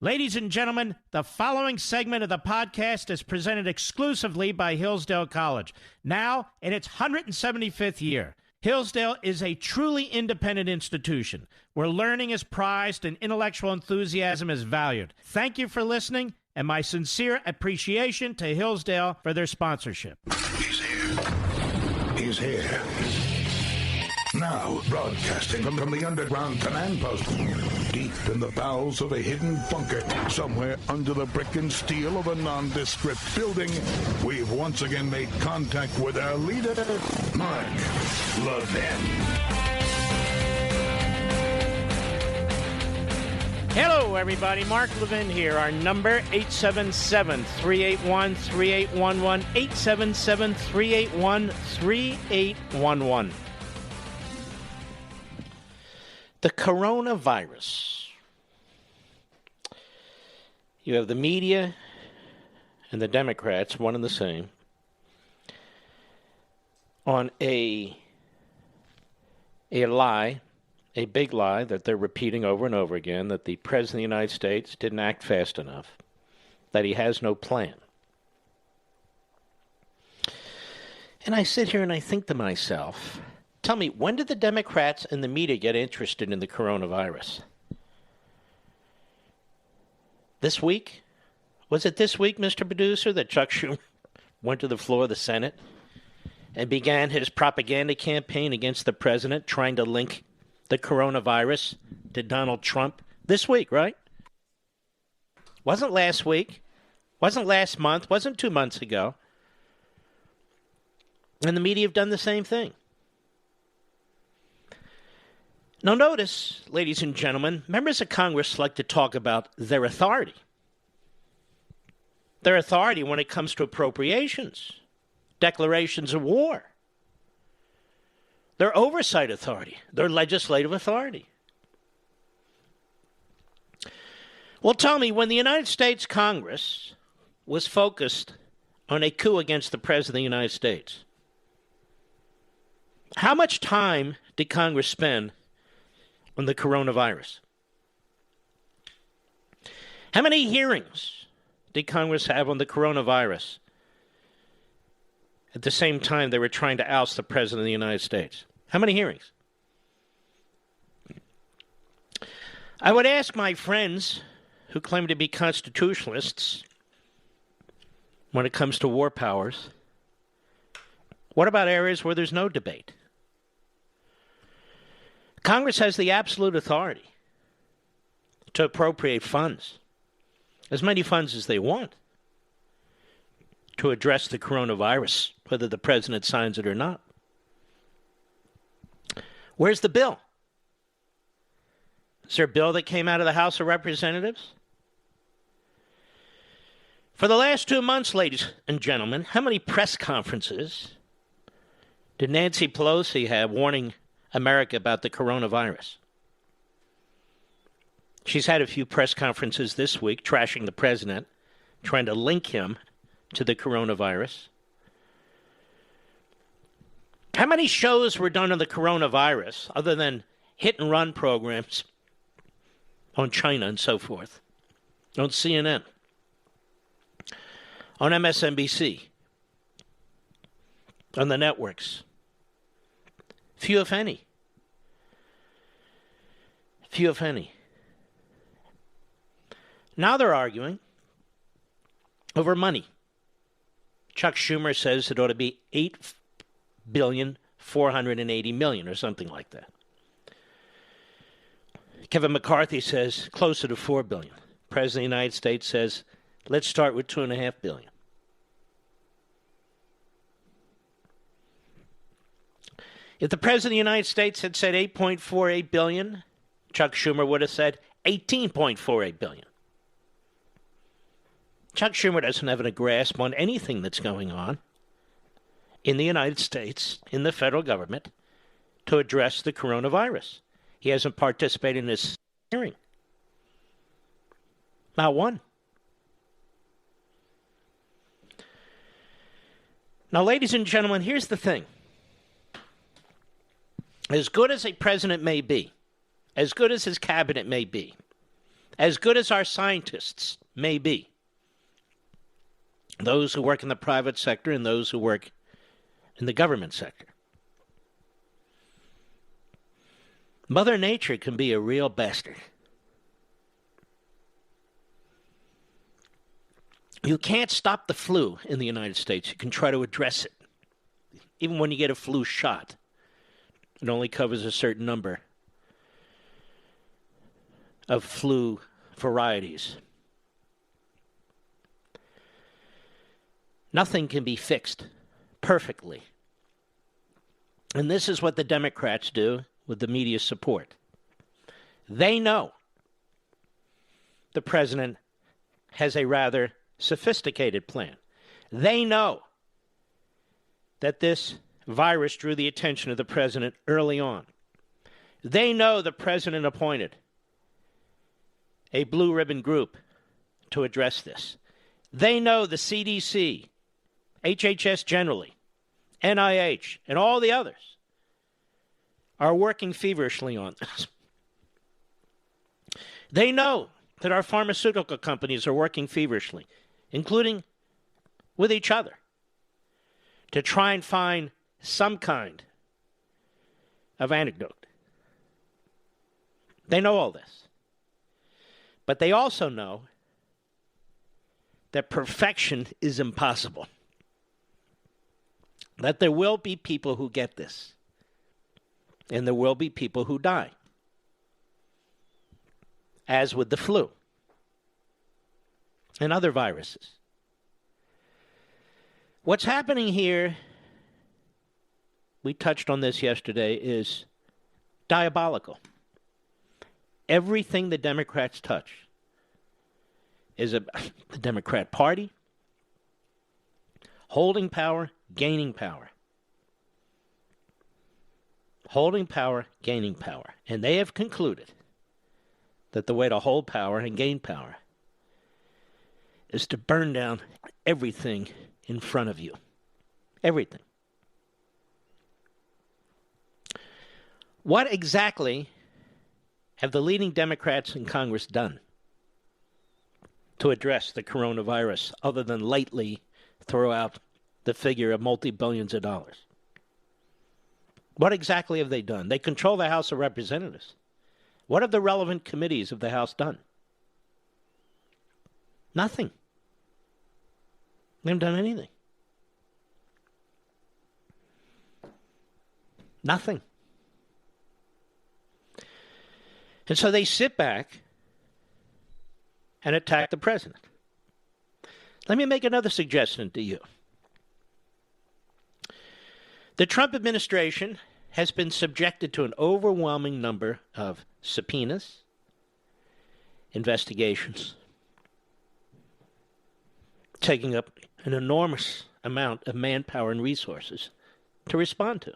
Ladies and gentlemen, the following segment of the podcast is presented exclusively by Hillsdale College. Now, in its 175th year, Hillsdale is a truly independent institution where learning is prized and intellectual enthusiasm is valued. Thank you for listening, and my sincere appreciation to Hillsdale for their sponsorship. He's here. He's here. Now, broadcasting from the underground command post, deep in the bowels of a hidden bunker, somewhere under the brick and steel of a nondescript building, we've once again made contact with our leader, Mark Levin. Hello, everybody. Mark Levin here. Our number, 877-381-3811, 877-381-3811. The coronavirus. You have the media and the Democrats, one and the same, on a lie, a big lie that they're repeating over and over again, that the President of the United States didn't act fast enough, that he has no plan. And I sit here and I think to myself, tell me, when did the Democrats and the media get interested in the coronavirus? This week? Was it this week, Mr. Producer, that Chuck Schumer went to the floor of the Senate and began his propaganda campaign against the president, trying to link the coronavirus to Donald Trump? This week, right? Wasn't last week. Wasn't last month. Wasn't 2 months ago. And the media have done the same thing. Now notice, ladies and gentlemen, members of Congress like to talk about their authority. Their authority when it comes to appropriations, declarations of war. Their oversight authority, their legislative authority. Well, tell me, when the United States Congress was focused on a coup against the President of the United States, how much time did Congress spend on the coronavirus? How many hearings did Congress have on the coronavirus at the same time they were trying to oust the President of the United States? How many hearings? I would ask my friends who claim to be constitutionalists when it comes to war powers, what about areas where there's no debate? Congress has the absolute authority to appropriate funds, as many funds as they want, to address the coronavirus, whether the president signs it or not. Where's the bill? Is there a bill that came out of the House of Representatives? For the last 2 months, ladies and gentlemen, how many press conferences did Nancy Pelosi have warning America about the coronavirus? She's had a few press conferences this week trashing the president, trying to link him to the coronavirus. How many shows were done on the coronavirus other than hit-and-run programs on China and so forth, on CNN, on MSNBC, on the networks? Few, if any. Few, if any. Now they're arguing over money. Chuck Schumer says it ought to be $8,480,000,000 or something like that. Kevin McCarthy says closer to $4 billion. President of the United States says, let's start with $2.5 billion. If the President of the United States had said $8.48 billion, Chuck Schumer would have said $18.48 billion. Chuck Schumer doesn't have a grasp on anything that's going on in the United States, in the federal government, to address the coronavirus. He hasn't participated in this hearing. Not one. Now, ladies and gentlemen, here's the thing. As good as a president may be, as good as his cabinet may be, As good as our scientists may be, those who work in the private sector and those who work in the government sector, Mother Nature can be a real bastard. You can't stop the flu in the United States. You can try to address it. Even when you get a flu shot, it only covers a certain number of flu varieties. Nothing can be fixed perfectly. And this is what the Democrats do with the media support. They know the president has a rather sophisticated plan. They know that this virus drew the attention of the president early on. They know the president appointed a blue ribbon group to address this. They know the CDC, HHS generally, NIH, and all the others are working feverishly on this. They know that our pharmaceutical companies are working feverishly, including with each other, to try and find some kind of antidote. They know all this. But they also know that perfection is impossible. That there will be people who get this. And there will be people who die. As with the flu and other viruses. What's happening here, we touched on this yesterday, is diabolical. Everything the Democrats touch is about the Democrat Party holding power, gaining power. Holding power, gaining power. And they have concluded that the way to hold power and gain power is to burn down everything in front of you. Everything. What exactly have the leading Democrats in Congress done to address the coronavirus other than lightly throw out the figure of multi-billions of dollars? What exactly have they done? They control the House of Representatives. What have the relevant committees of the House done? Nothing. They haven't done anything. Nothing. And so they sit back and attack the president. Let me make another suggestion to you. The Trump administration has been subjected to an overwhelming number of subpoenas, investigations, taking up an enormous amount of manpower and resources to respond to.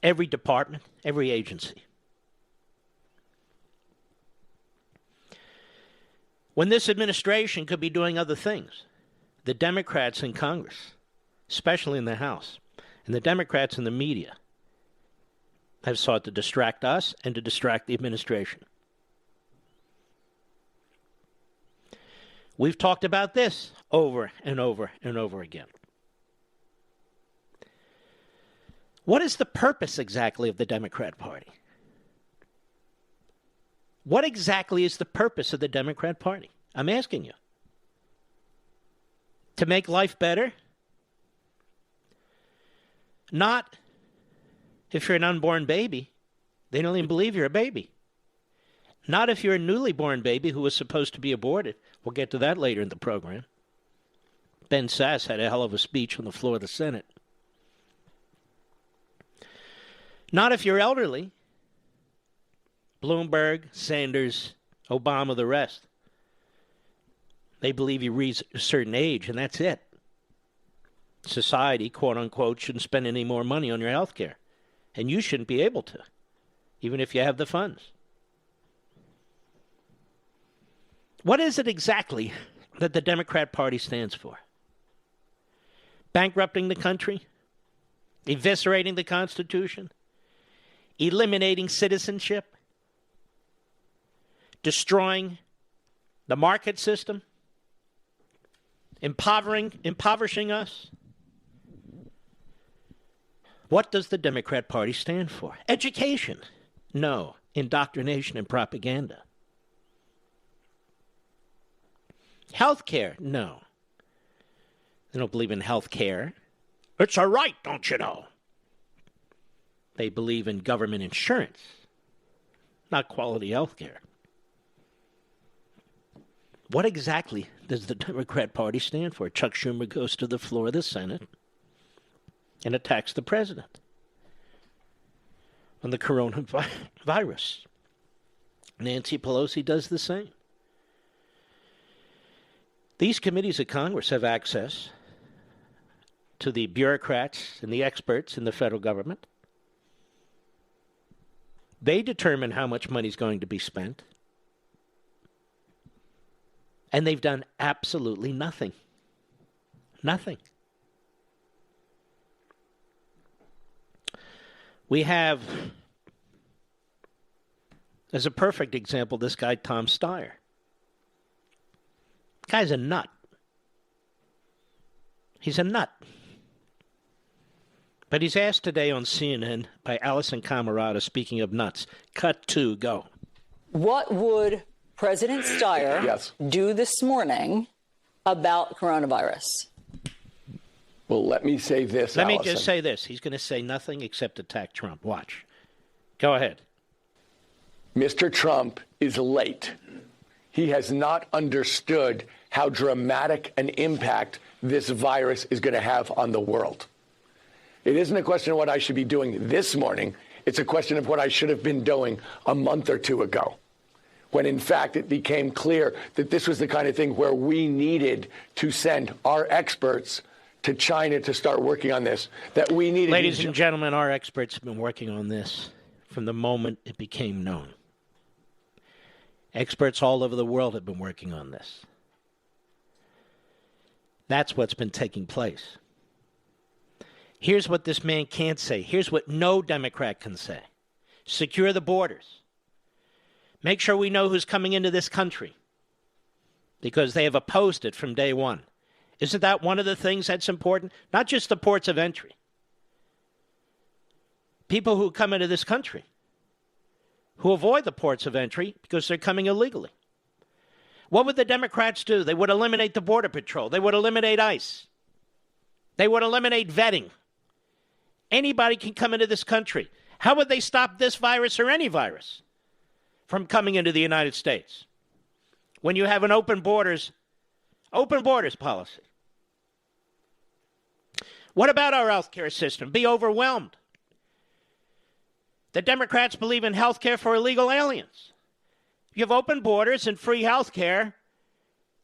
Every department, every agency. When this administration could be doing other things, the Democrats in Congress, especially in the House, and the Democrats in the media have sought to distract us and to distract the administration. We've talked about this over and over and over again. What is the purpose exactly of the Democrat Party? What exactly is the purpose of the Democrat Party? I'm asking you. To make life better? Not if you're an unborn baby. They don't even believe you're a baby. Not if you're a newly born baby who was supposed to be aborted. We'll get to that later in the program. Ben Sasse had a hell of a speech on the floor of the Senate. Not if you're elderly. Bloomberg, Sanders, Obama, the rest. They believe you reach a certain age, and that's it. Society, quote unquote, shouldn't spend any more money on your health care. And you shouldn't be able to, even if you have the funds. What is it exactly that the Democrat Party stands for? Bankrupting the country? Eviscerating the Constitution? Eliminating citizenship? destroying the market system, impoverishing us. What does the Democrat Party stand for? Education? No. Indoctrination and propaganda. Health care? No. They don't believe in health care. It's a right, don't you know? They believe in government insurance, not quality health care. What exactly does the Democrat Party stand for? Chuck Schumer goes to the floor of the Senate and attacks the president on the coronavirus. Nancy Pelosi does the same. These committees of Congress have access to the bureaucrats and the experts in the federal government. They determine how much money is going to be spent. And they've done absolutely nothing. Nothing. We have, as a perfect example, this guy, Tom Steyer. The guy's a nut. He's a nut. But he's asked today on CNN by Allison Camerata, speaking of nuts. Cut 2, go. What would President Steyer do this morning about coronavirus? Well, let me say this, Let Allison. me just say this. He's going to say nothing except attack Trump. Watch. Go ahead. Mr. Trump is late. He has not understood how dramatic an impact this virus is going to have on the world. It isn't a question of what I should be doing this morning. It's a question of what I should have been doing a month or two ago, when in fact it became clear that this was the kind of thing where we needed to send our experts to China to start working on this, that we needed. Ladies and gentlemen, our experts have been working on this from the moment it became known. Experts all over the world have been working on this. That's what's been taking place. Here's what this man can't say. Here's what no Democrat can say. Secure the borders. Make sure we know who's coming into this country, because they have opposed it from day one. Isn't that one of the things that's important? Not just the ports of entry. People who come into this country, who avoid the ports of entry because they're coming illegally. What would the Democrats do? They would eliminate the Border Patrol. They would eliminate ICE. They would eliminate vetting. Anybody can come into this country. How would they stop this virus or any virus from coming into the United States when you have an open borders policy? What about our health care system? Be overwhelmed. The Democrats believe in health care for illegal aliens. If you have open borders and free health care,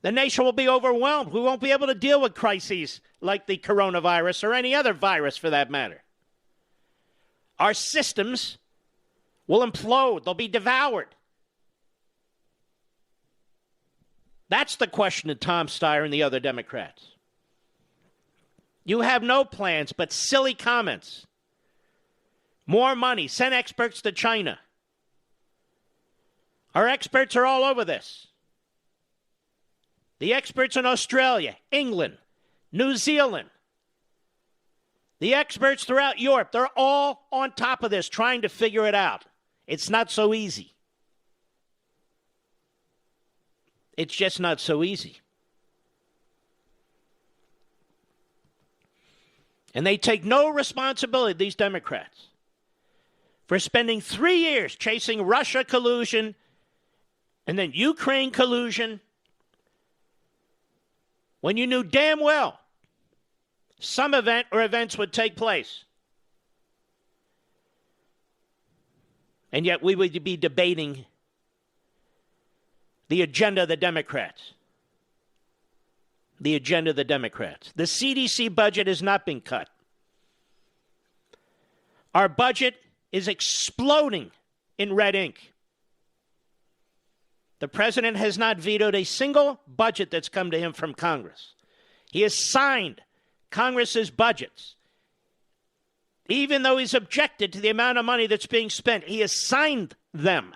the nation will be overwhelmed. We won't be able to deal with crises like the coronavirus or any other virus for that matter. Our systems will implode. They'll be devoured. That's the question to Tom Steyer and the other Democrats. You have no plans but silly comments. More money. Send experts to China. Our experts are all over this. The experts in Australia, England, New Zealand, the experts throughout Europe, they're all on top of this, trying to figure it out. It's not so easy. It's just not so easy. And they take no responsibility, these Democrats, for spending 3 years chasing Russia collusion and then Ukraine collusion when you knew damn well some event or events would take place. And yet we would be debating the agenda of the Democrats. The agenda of the Democrats. The CDC budget has not been cut. Our budget is exploding in red ink. The president has not vetoed a single budget that's come to him from Congress. He has signed Congress's budgets. Even though he's objected to the amount of money that's being spent, he has signed them.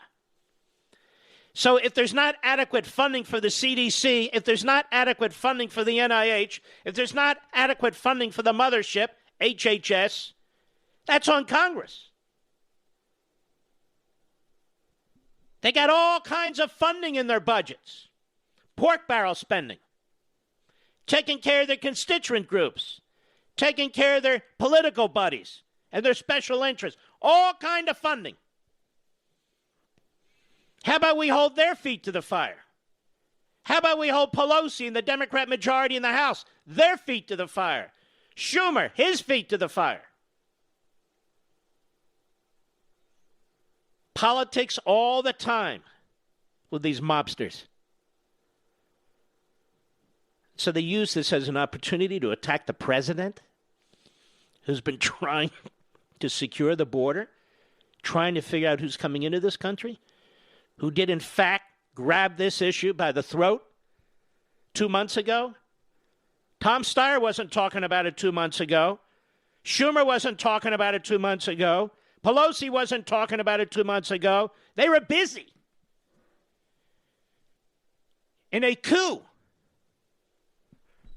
So if there's not adequate funding for the CDC, if there's not adequate funding for the NIH, if there's not adequate funding for the mothership, HHS, that's on Congress. They got all kinds of funding in their budgets. Pork barrel spending. Taking care of their constituent groups. Taking care of their political buddies and their special interests. All kind of funding. How about we hold their feet to the fire? How about we hold Pelosi and the Democrat majority in the House, their feet to the fire? Schumer, his feet to the fire. Politics all the time with these mobsters. So they use this as an opportunity to attack the president, who's been trying to secure the border, trying to figure out who's coming into this country, who did in fact grab this issue by the throat 2 months ago. Tom Steyer wasn't talking about it 2 months ago. Schumer wasn't talking about it 2 months ago. Pelosi wasn't talking about it 2 months ago. They were busy in a coup.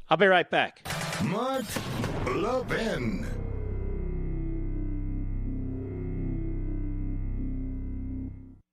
I'll be right back. Mark Levin.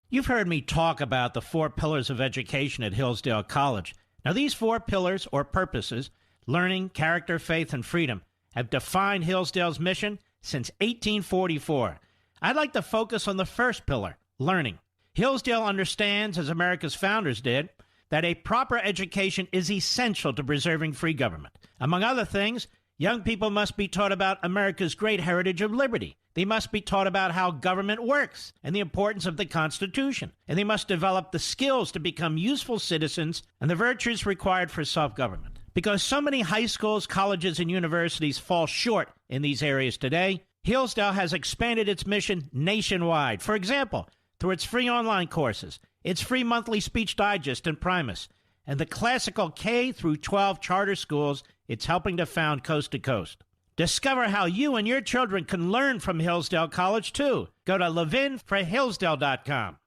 You've heard me talk about the 4 pillars of education at Hillsdale College. Now, these 4 pillars or purposes, learning, character, faith, and freedom, have defined Hillsdale's mission since 1844. I'd like to focus on the first pillar, learning. Hillsdale understands, as America's founders did, that a proper education is essential to preserving free government. Among other things, young people must be taught about America's great heritage of liberty. They must be taught about how government works and the importance of the Constitution. And they must develop the skills to become useful citizens and the virtues required for self-government. Because so many high schools, colleges, and universities fall short in these areas today, Hillsdale has expanded its mission nationwide. For example, through its free online courses, its free monthly speech digest and Primus, and the classical K through 12 charter schools it's helping to found coast to coast. Discover how you and your children can learn from Hillsdale College, too. Go to levinforhillsdale.com.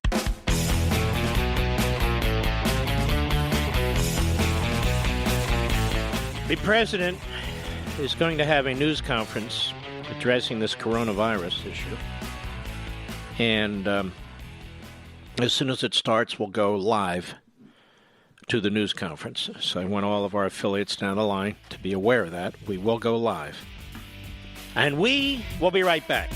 The president is going to have a news conference addressing this coronavirus issue. And as soon as it starts, we'll go live to the news conference. So I want all of our affiliates down the line to be aware of that. We will go live. And we will be right back.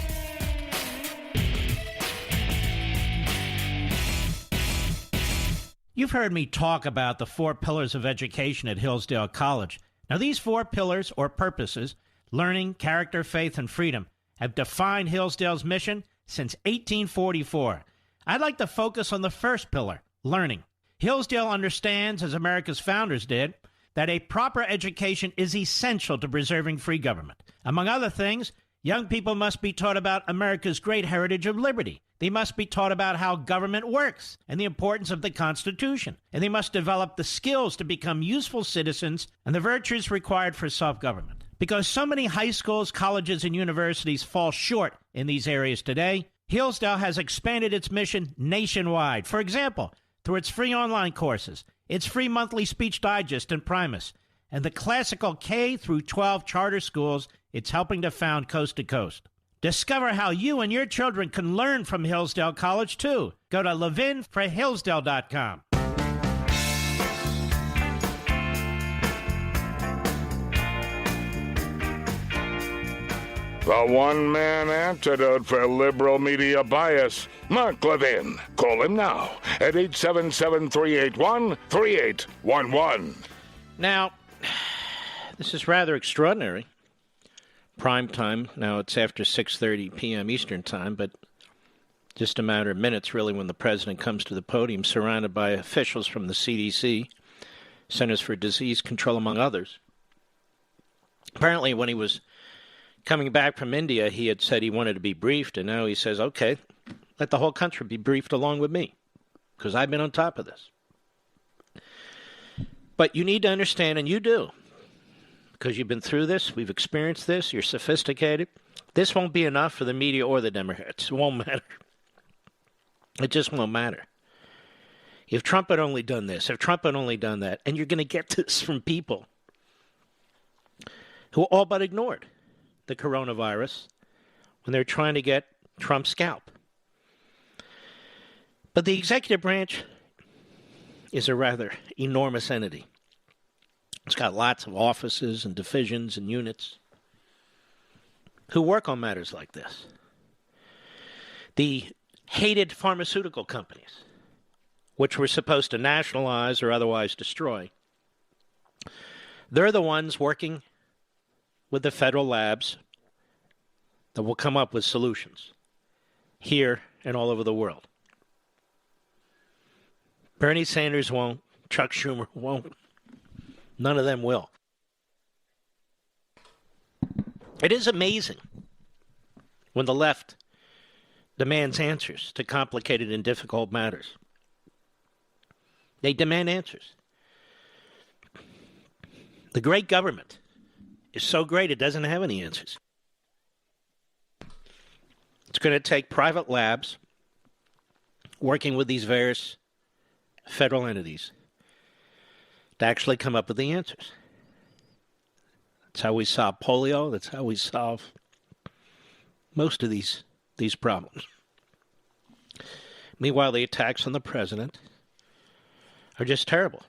You've heard me talk about the 4 pillars of education at Hillsdale College. Now, these 4 pillars or purposes, learning, character, faith, and freedom, have defined Hillsdale's mission since 1844. I'd like to focus on the first pillar, learning. Hillsdale understands, as America's founders did, that a proper education is essential to preserving free government. Among other things, young people must be taught about America's great heritage of liberty. They must be taught about how government works and the importance of the Constitution. And they must develop the skills to become useful citizens and the virtues required for self-government. Because so many high schools, colleges, and universities fall short in these areas today, Hillsdale has expanded its mission nationwide. For example, through its free online courses, its free monthly speech digest and Primus, and the classical K through 12 charter schools it's helping to found coast to coast. Discover how you and your children can learn from Hillsdale College, too. Go to levinforhillsdale.com. The one-man antidote for liberal media bias, Mark Levin. Call him now at 877-381-3811. Now, this is rather extraordinary. Prime time. Now it's after 6:30 p.m. Eastern time, but just a matter of minutes, really, when the president comes to the podium, surrounded by officials from the CDC, Centers for Disease Control, among others. Apparently, when he was coming back from India, he had said he wanted to be briefed, and now he says, okay, let the whole country be briefed along with me, because I've been on top of this. But you need to understand, and you do, because you've been through this, we've experienced this, you're sophisticated. This won't be enough for the media or the Democrats. It won't matter. It just won't matter. If Trump had only done this, if Trump had only done that, and you're going to get this from people who all but ignored the coronavirus when they're trying to get Trump's scalp. But the executive branch is a rather enormous entity. It's got lots of offices and divisions and units who work on matters like this. The hated pharmaceutical companies, which we're supposed to nationalize or otherwise destroy, they're the ones working with the federal labs that will come up with solutions here and all over the world. Bernie Sanders won't. Chuck Schumer won't. None of them will. It is amazing when the left demands answers to complicated and difficult matters. They demand answers. The great government is so great it doesn't have any answers. It's going to take private labs working with these various federal entities to actually come up with the answers. That's how we solve polio. That's how we solve most of these problems. Meanwhile, the attacks on the president are just terrible.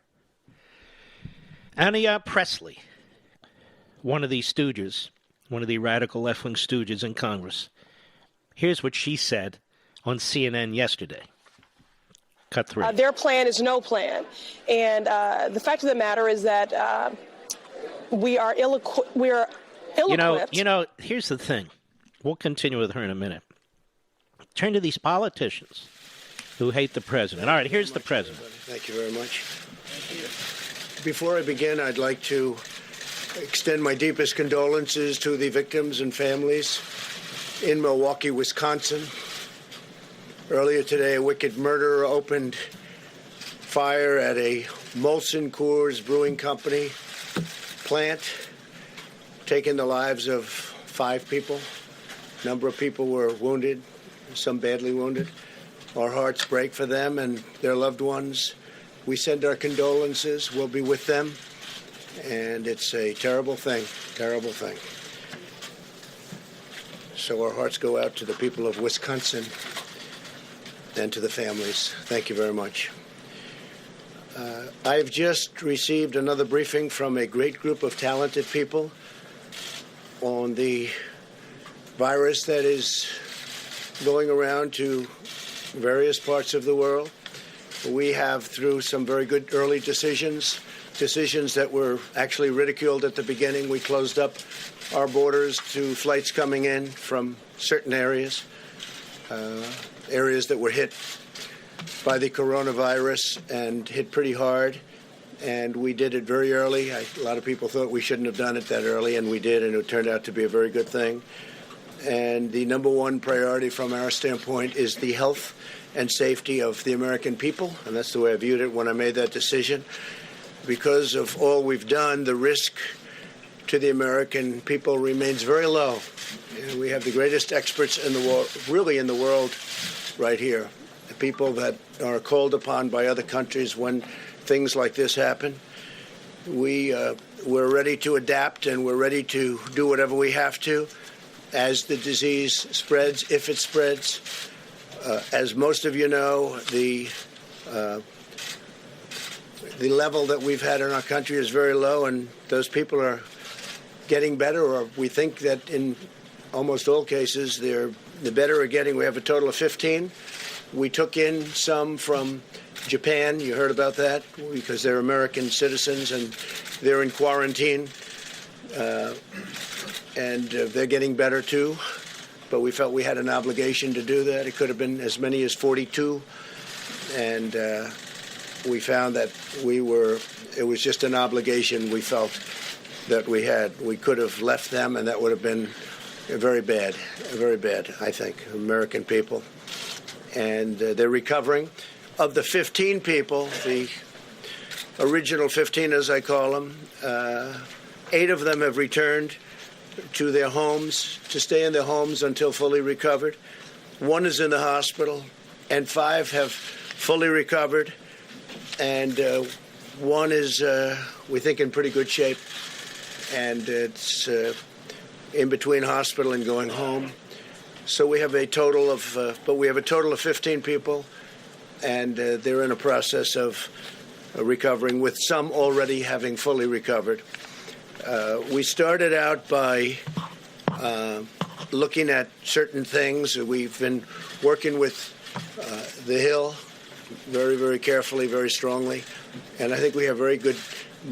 Annia Presley, one of these stooges, one of the radical left-wing stooges in Congress, here's what she said on CNN yesterday. Cut 3. Their plan is no plan. And the fact of the matter is that we are ill-equipped. You know, here's the thing. We'll continue with her in a minute. Turn to these politicians who hate the president. All right, here's the president. Thank you very much. Before I begin, I'd like to extend my deepest condolences to the victims and families in Milwaukee, Wisconsin. Earlier today, a wicked murderer opened fire at a Molson Coors Brewing Company plant, taking the lives of 5 people. A number of people were wounded, some badly wounded. Our hearts break for them and their loved ones. We send our condolences. We'll be with them. And it's a terrible thing, terrible thing. So our hearts go out to the people of Wisconsin and to the families. Thank you very much. I've just received another briefing from a great group of talented people on the virus that is going around to various parts of the world. We have, through some very good early decisions that were actually ridiculed at the beginning, we closed up our borders to flights coming in from certain areas, areas that were hit by the coronavirus and hit pretty hard. And we did it very early. A lot of people thought we shouldn't have done it that early, and we did, and it turned out to be a very good thing. And the number one priority from our standpoint is the health and safety of the American people, and that's the way I viewed it when I made that decision. Because of all we've done, the risk to the American people remains very low. And we have the greatest experts in the world, really in the world, right here. The people that are called upon by other countries when things like this happen. We're ready to adapt, and we're ready to do whatever we have to as the disease spreads, if it spreads. As most of you know, the level that we've had in our country is very low, and those people are getting better, or we think that in almost all cases the better are getting. We have a total of 15. We took in some from Japan. You heard about that, because they're American citizens and they're in quarantine. And they're getting better too. But we felt we had an obligation to do that. It could have been as many as 42. And we found that it was just an obligation we felt that we had. We could have left them, and that would have been very bad, I think, American people. And they're recovering. Of the 15 people, the original 15, as I call them, 8 of them have returned to their homes, to stay in their homes until fully recovered. 1 is in the hospital, and 5 have fully recovered. and one is, we think, in pretty good shape, and it's in between hospital and going home. So we have a total of, 15 people, and they're in a process of recovering, with some already having fully recovered. We started out by looking at certain things. We've been working with the Hill very, very carefully, very strongly, and I think we have very good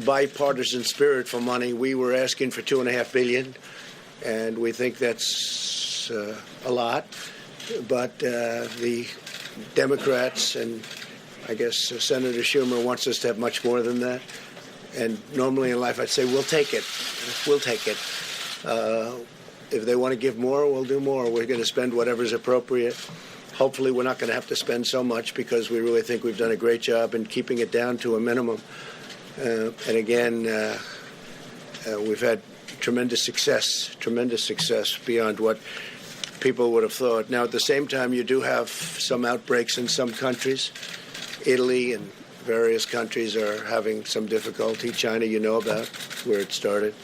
bipartisan spirit for money. We were asking for $2.5 billion, and we think that's a lot, but the Democrats and I guess Senator Schumer wants us to have much more than that. And normally in life I'd say we'll take it. We'll take it. If they want to give more, we'll do more. We're going to spend whatever's appropriate. Hopefully we're not going to have to spend so much, because we really think we've done a great job in keeping it down to a minimum. And again, we've had tremendous success beyond what people would have thought. Now, at the same time, you do have some outbreaks in some countries. Italy and various countries are having some difficulty. China, you know about where it started.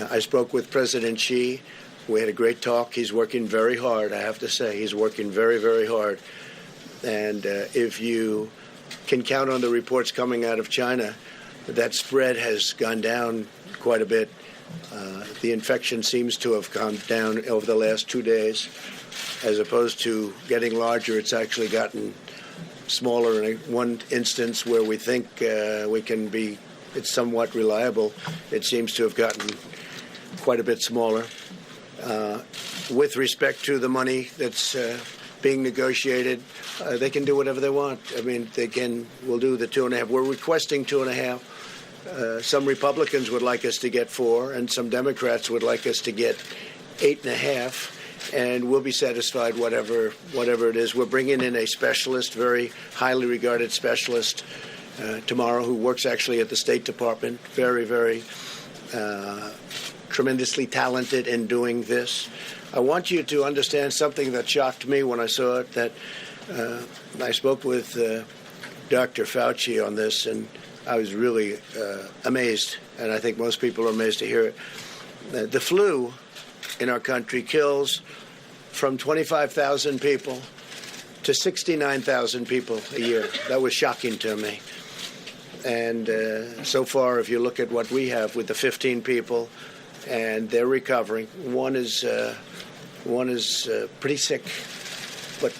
I spoke with President Xi. We had a great talk. He's working very hard, I have to say. He's working very, very hard. And if you can count on the reports coming out of China, that spread has gone down quite a bit. The infection seems to have gone down over the last 2 days. As opposed to getting larger, it's actually gotten smaller. In one instance where we think it's somewhat reliable, it seems to have gotten quite a bit smaller. With respect to the money that's being negotiated, they can do whatever they want. I mean, we'll do the 2.5. We're requesting 2.5. Some Republicans would like us to get 4, and some Democrats would like us to get 8.5. And we'll be satisfied whatever it is. We're bringing in a specialist, very highly regarded specialist, tomorrow, who works actually at the State Department. Very, very tremendously talented in doing this. I want you to understand something that shocked me when I saw it, that I spoke with Dr. Fauci on this, and I was really amazed, and I think most people are amazed to hear it. The flu in our country kills from 25,000 people to 69,000 people a year. That was shocking to me. And so far, if you look at what we have with the 15 people, and they're recovering, one is pretty sick, but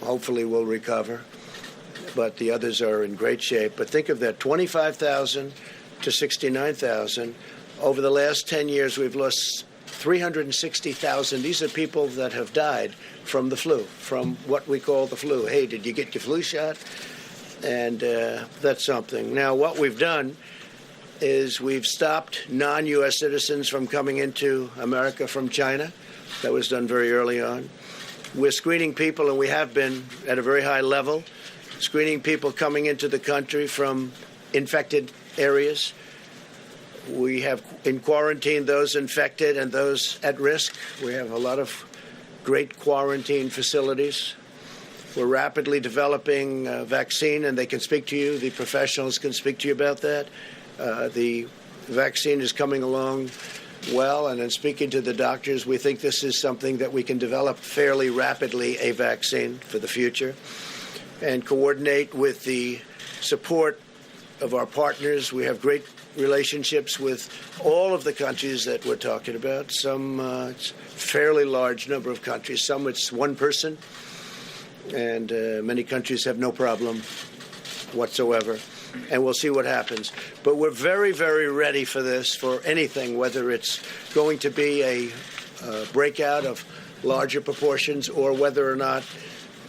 hopefully will recover. But the others are in great shape. But think of that, 25,000 to 69,000. Over the last 10 years, we've lost 360,000. These are people that have died from the flu, from what we call the flu. Hey, did you get your flu shot? And that's something. Now, what we've done is we've stopped non-U.S. citizens from coming into America from China. That was done very early on. We're screening people, and we have been at a very high level, screening people coming into the country from infected areas. We have in quarantine those infected and those at risk. We have a lot of great quarantine facilities. We're rapidly developing a vaccine, and they can speak to you. The professionals can speak to you about that. The vaccine is coming along well, and in speaking to the doctors, we think this is something that we can develop fairly rapidly, a vaccine for the future, and coordinate with the support of our partners. We have great relationships with all of the countries that we're talking about. Some it's a fairly large number of countries. Some it's one person, and many countries have no problem whatsoever. And we'll see what happens. But we're very, very ready for this, for anything, whether it's going to be a breakout of larger proportions or whether or not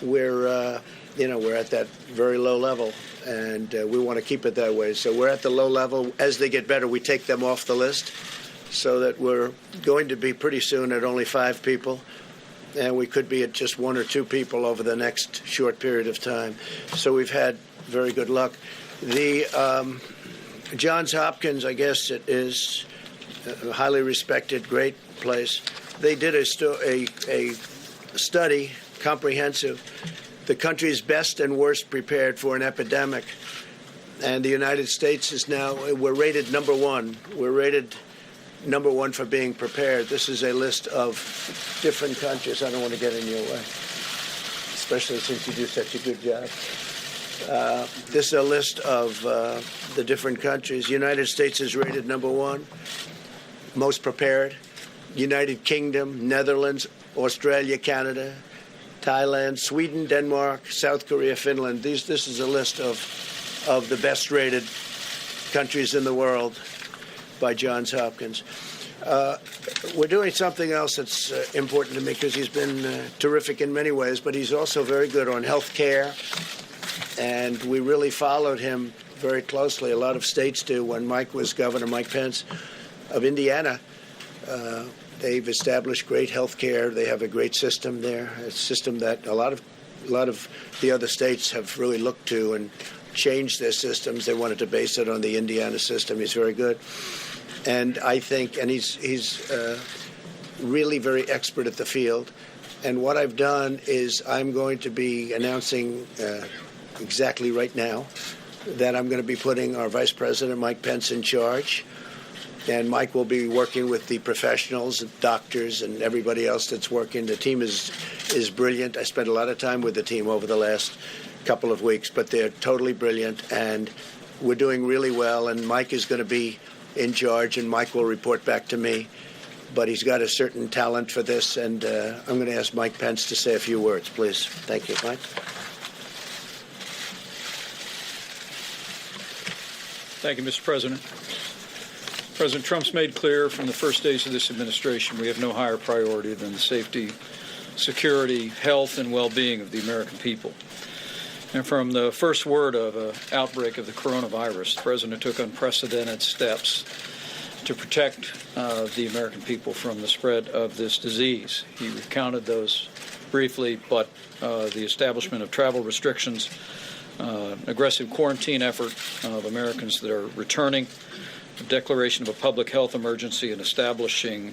we're at that very low level. And we want to keep it that way. So we're at the low level. As they get better, we take them off the list, so that we're going to be pretty soon at only 5 people. And we could be at just 1 or 2 people over the next short period of time. So we've had very good luck. The Johns Hopkins, I guess it is a highly respected, great place. They did a study, comprehensive, the countries best and worst prepared for an epidemic. And the United States is now, we're rated number one. We're rated number one for being prepared. This is a list of different countries. I don't want to get in your way, especially since you do such a good job. This is a list of the different countries. United States is rated number one, most prepared. United Kingdom, Netherlands, Australia, Canada, Thailand, Sweden, Denmark, South Korea, Finland. This is a list of the best rated countries in the world by Johns Hopkins. We're doing something else that's important to me because he's been terrific in many ways, but he's also very good on health care. And we really followed him very closely. A lot of states do. When Mike was governor, Mike Pence of Indiana, they've established great health care. They have a great system there, a system that a lot of the other states have really looked to and changed their systems. They wanted to base it on the Indiana system. He's very good. And I think, and he's really very expert at the field. And what I've done is I'm going to be announcing exactly right now that I'm going to be putting our Vice President, Mike Pence, in charge. And Mike will be working with the professionals, doctors, and everybody else that's working. The team is brilliant. I spent a lot of time with the team over the last couple of weeks, but they're totally brilliant, and we're doing really well. And Mike is going to be in charge, and Mike will report back to me. But he's got a certain talent for this, and I'm going to ask Mike Pence to say a few words, please. Thank you, Mike. Thank you, Mr. President. President Trump's made clear from the first days of this administration we have no higher priority than the safety, security, health, and well-being of the American people. And from the first word of an outbreak of the coronavirus, the President took unprecedented steps to protect the American people from the spread of this disease. He recounted those briefly, but the establishment of travel restrictions, aggressive quarantine effort of Americans that are returning, the declaration of a public health emergency, and establishing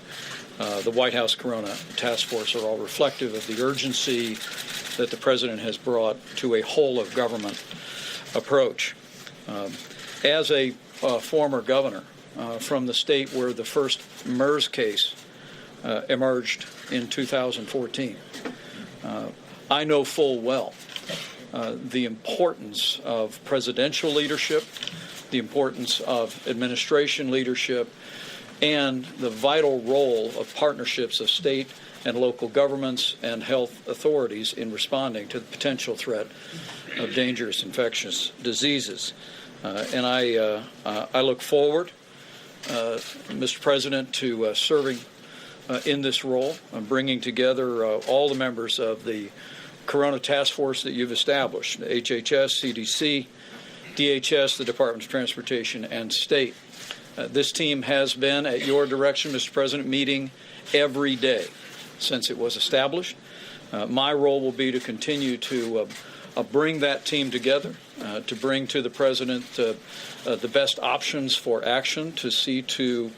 the White House Corona Task Force are all reflective of the urgency that the President has brought to a whole-of-government approach. As a former governor from the state where the first MERS case emerged in 2014, I know full well the importance of presidential leadership, the importance of administration leadership, and the vital role of partnerships of state and local governments and health authorities in responding to the potential threat of dangerous infectious diseases. And I look forward, Mr. President, to serving in this role and bringing together all the members of the Corona Task Force that you've established, HHS, CDC, DHS, the Department of Transportation, and state. This team has been, at your direction, Mr. President, meeting every day since it was established. My role will be to continue to bring that team together, to bring to the President the best options for action to see to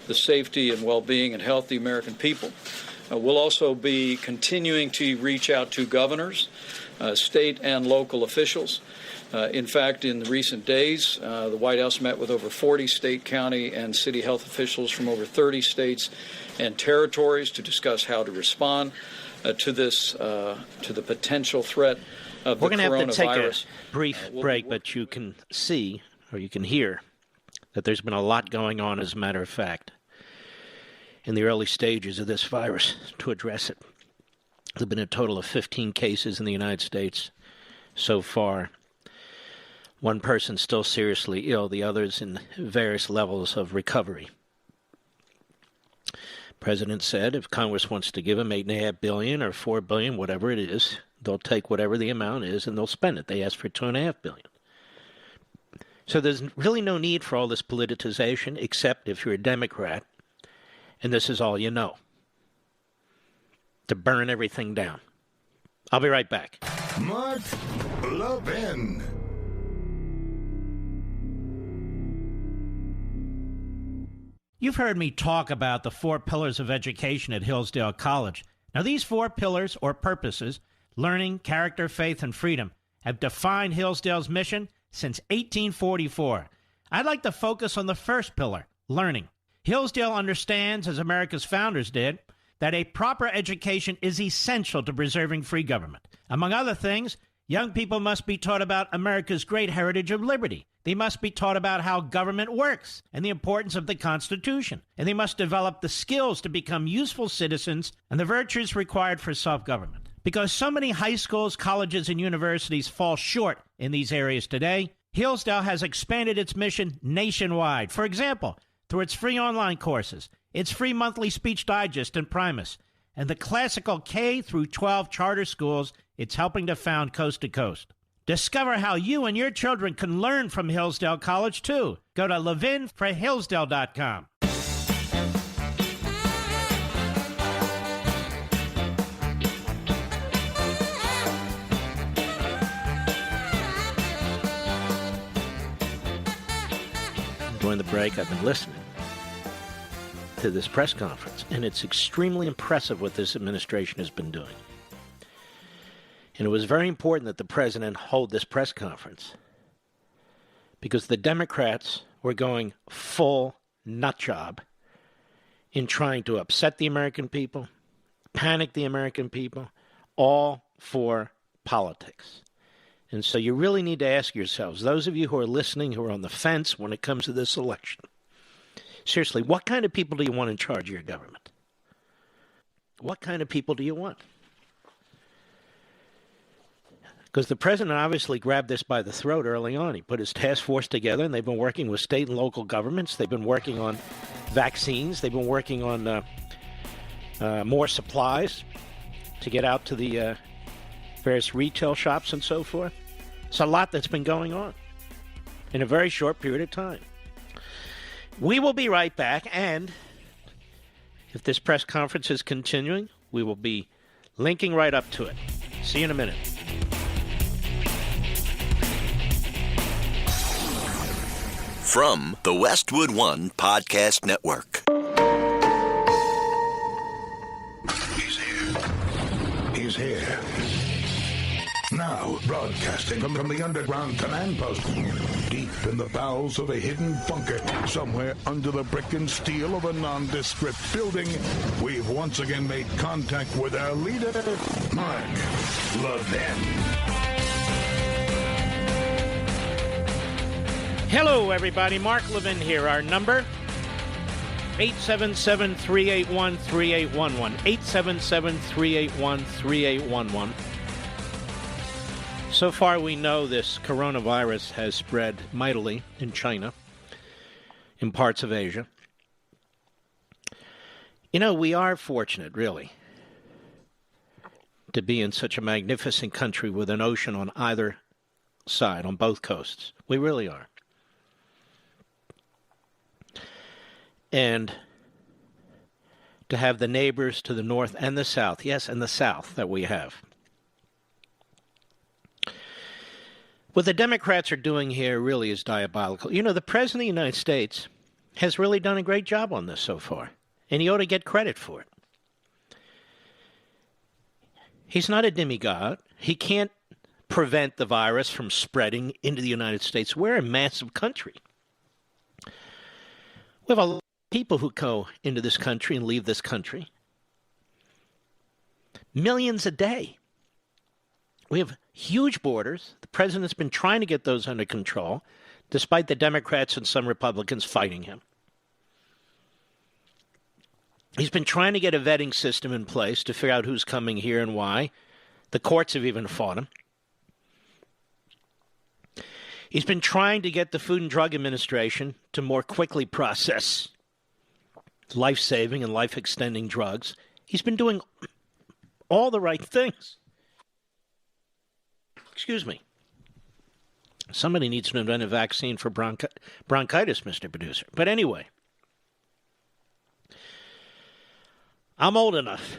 the safety and well-being and health of the American people. We'll also be continuing to reach out to governors, state and local officials. In fact, in the recent days, the White House met with over 40 state, county, and city health officials from over 30 states and territories to discuss how to respond to this, to the potential threat of the coronavirus. We're going to have to take a brief break, but you can see, or you can hear, that there's been a lot going on, as a matter of fact, in the early stages of this virus to address it. There have been a total of 15 cases in the United States so far. One person still seriously ill, the others in various levels of recovery. President said if Congress wants to give them $8.5 billion or $4 billion, whatever it is, they'll take whatever the amount is and they'll spend it. They asked for $2.5 billion. So there's really no need for all this politicization, except if you're a Democrat and this is all you know, to burn everything down. I'll be right back. Mark Levin. You've heard me talk about the 4 pillars of education at Hillsdale College. Now, these 4 pillars or purposes learning, character, faith, and freedom have defined Hillsdale's mission since 1844. I'd like to focus on the first pillar, learning. Hillsdale understands, as America's founders did, that a proper education is essential to preserving free government. Among other things, young people must be taught about America's great heritage of liberty. They must be taught about how government works and the importance of the Constitution. And they must develop the skills to become useful citizens and the virtues required for self-government. Because so many high schools, colleges, and universities fall short in these areas today, Hillsdale has expanded its mission nationwide. For example, through its free online courses, its free monthly speech digest and Primus, and the classical K through 12 charter schools it's helping to found coast to coast. Discover how you and your children can learn from Hillsdale College, too. Go to levinforhillsdale.com. During the break, I've been listening to this press conference, and it's extremely impressive what this administration has been doing. And it was very important that the president hold this press conference because the Democrats were going full nut job in trying to upset the American people, panic the American people, all for politics. And so you really need to ask yourselves, those of you who are listening, who are on the fence when it comes to this election, seriously, what kind of people do you want in charge of your government? What kind of people do you want? Because the president obviously grabbed this by the throat early on. He put his task force together, and they've been working with state and local governments. They've been working on vaccines. They've been working on more supplies to get out to the various retail shops and so forth. It's a lot that's been going on in a very short period of time. We will be right back, and if this press conference is continuing, we will be linking right up to it. See you in a minute. From the Westwood One Podcast Network. He's here. Now, broadcasting from the underground command post, deep in the bowels of a hidden bunker, somewhere under the brick and steel of a nondescript building, we've once again made contact with our leader, Mark Levin. Hello, everybody. Mark Levin here. Our number, 877-381-3811. 877-381-3811. So far, we know this coronavirus has spread mightily in China, in parts of Asia. You know, we are fortunate, really, to be in such a magnificent country with an ocean on either side, on both coasts. We really are. And to have the neighbors to the north and the south, yes, and the south that we have. What the Democrats are doing here really is diabolical. You know, the President of the United States has really done a great job on this so far, and he ought to get credit for it. He's not a demigod. He can't prevent the virus from spreading into the United States. We're a massive country. We have a lot of people who go into this country and leave this country. Millions a day. We have huge borders. The president's been trying to get those under control, despite the Democrats and some Republicans fighting him. He's been trying to get a vetting system in place to figure out who's coming here and why. The courts have even fought him. He's been trying to get the Food and Drug Administration to more quickly process life-saving and life-extending drugs. He's been doing all the right things. Excuse me. Somebody needs to invent a vaccine for bronchitis, Mr. Producer. But anyway, I'm old enough,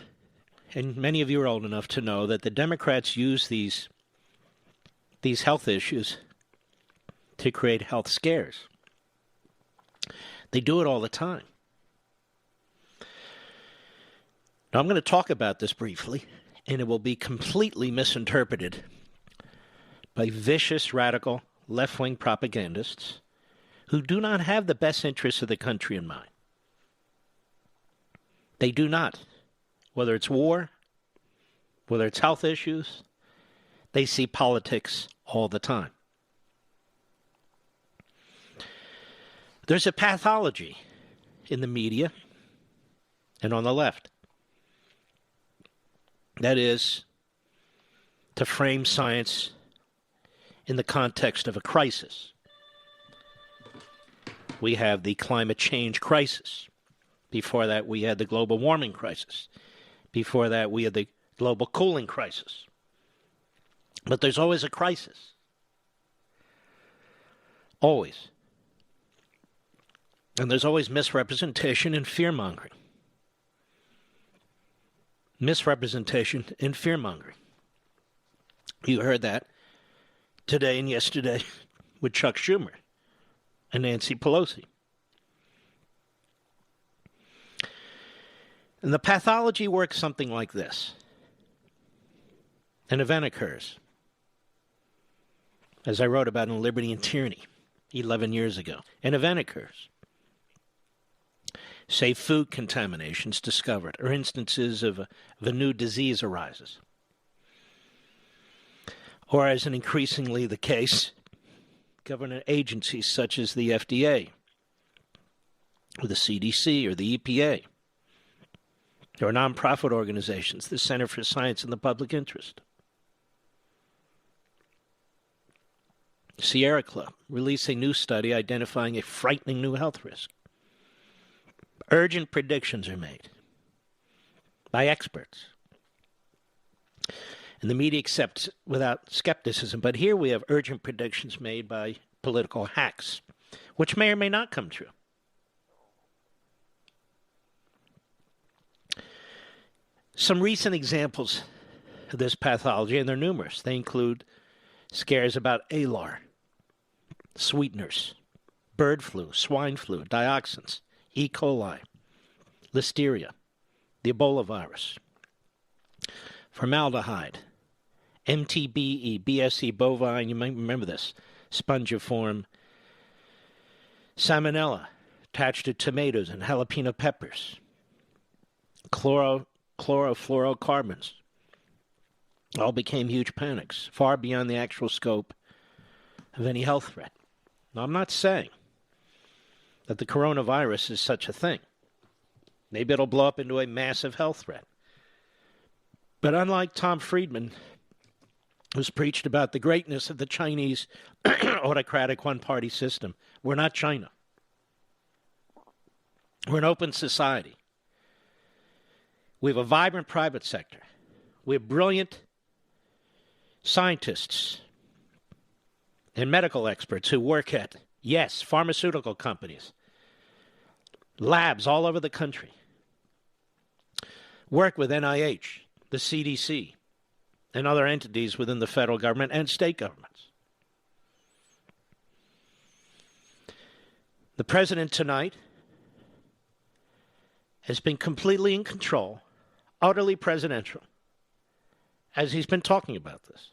and many of you are old enough to know that the Democrats use these health issues to create health scares. They do it all the time. Now, I'm going to talk about this briefly, and it will be completely misinterpreted by vicious, radical, left-wing propagandists who do not have the best interests of the country in mind. They do not. Whether it's war, whether it's health issues, they see politics all the time. There's a pathology in the media and on the left. That is to frame science in the context of a crisis. We have the climate change crisis. Before that, we had the global warming crisis. Before that, we had the global cooling crisis. But there's always a crisis. Always. And there's always misrepresentation and fear-mongering. Misrepresentation and fear-mongering. You heard that today and yesterday with Chuck Schumer and Nancy Pelosi. And the pathology works something like this. An event occurs, as I wrote about in Liberty and Tyranny 11 years ago. An event occurs. Say food contaminations discovered, or instances of a new disease arises. Or, as is increasingly the case, government agencies such as the FDA, or the CDC, or the EPA, or nonprofit organizations, the Center for Science in the Public Interest, Sierra Club, released a new study identifying a frightening new health risk. Urgent predictions are made by experts. And the media accepts without skepticism. But here we have urgent predictions made by political hacks, which may or may not come true. Some recent examples of this pathology, and they're numerous. They include scares about ALAR, sweeteners, bird flu, swine flu, dioxins, E. coli, listeria, the Ebola virus, formaldehyde, MTBE, BSE bovine, you might remember this, spongiform, salmonella attached to tomatoes and jalapeno peppers, chlorofluorocarbons, all became huge panics, far beyond the actual scope of any health threat. Now, I'm not saying that the coronavirus is such a thing. Maybe it'll blow up into a massive health threat. But unlike Tom Friedman, who's preached about the greatness of the Chinese autocratic one-party system, we're not China. We're an open society. We have a vibrant private sector. We have brilliant scientists and medical experts who work at, yes, pharmaceutical companies, labs all over the country, work with NIH, the CDC, and other entities within the federal government and state governments. The president tonight has been completely in control, utterly presidential, as he's been talking about this.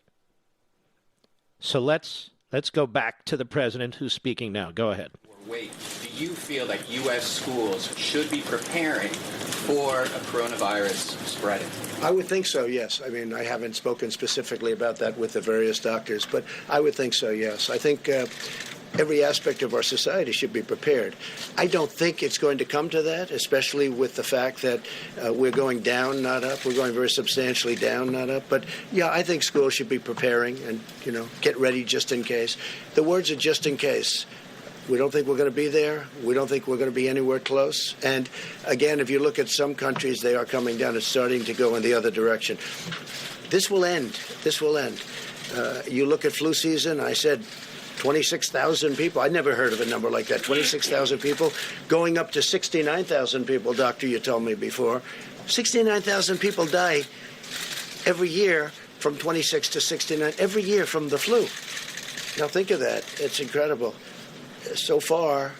So let's go back to the president who's speaking now. Go ahead. Wait, do you feel that U.S. schools should be preparing for a coronavirus spreading? I would think so, yes. I mean, I haven't spoken specifically about that with the various doctors, but I would think so, yes. I think every aspect of our society should be prepared. I don't think it's going to come to that, especially with the fact that we're going down, not up. We're going very substantially down, not up. But, yeah, I think schools should be preparing and, get ready just in case. The words are just in case. We don't think we're going to be there. We don't think we're going to be anywhere close. And, again, if you look at some countries, they are coming down. It's starting to go in the other direction. This will end. This will end. You look at flu season, I said 26,000 people. I never heard of a number like that. 26,000 people going up to 69,000 people, doctor, you told me before. 69,000 people die every year from 26 to 69, every year from the flu. Now think of that. It's incredible. So far,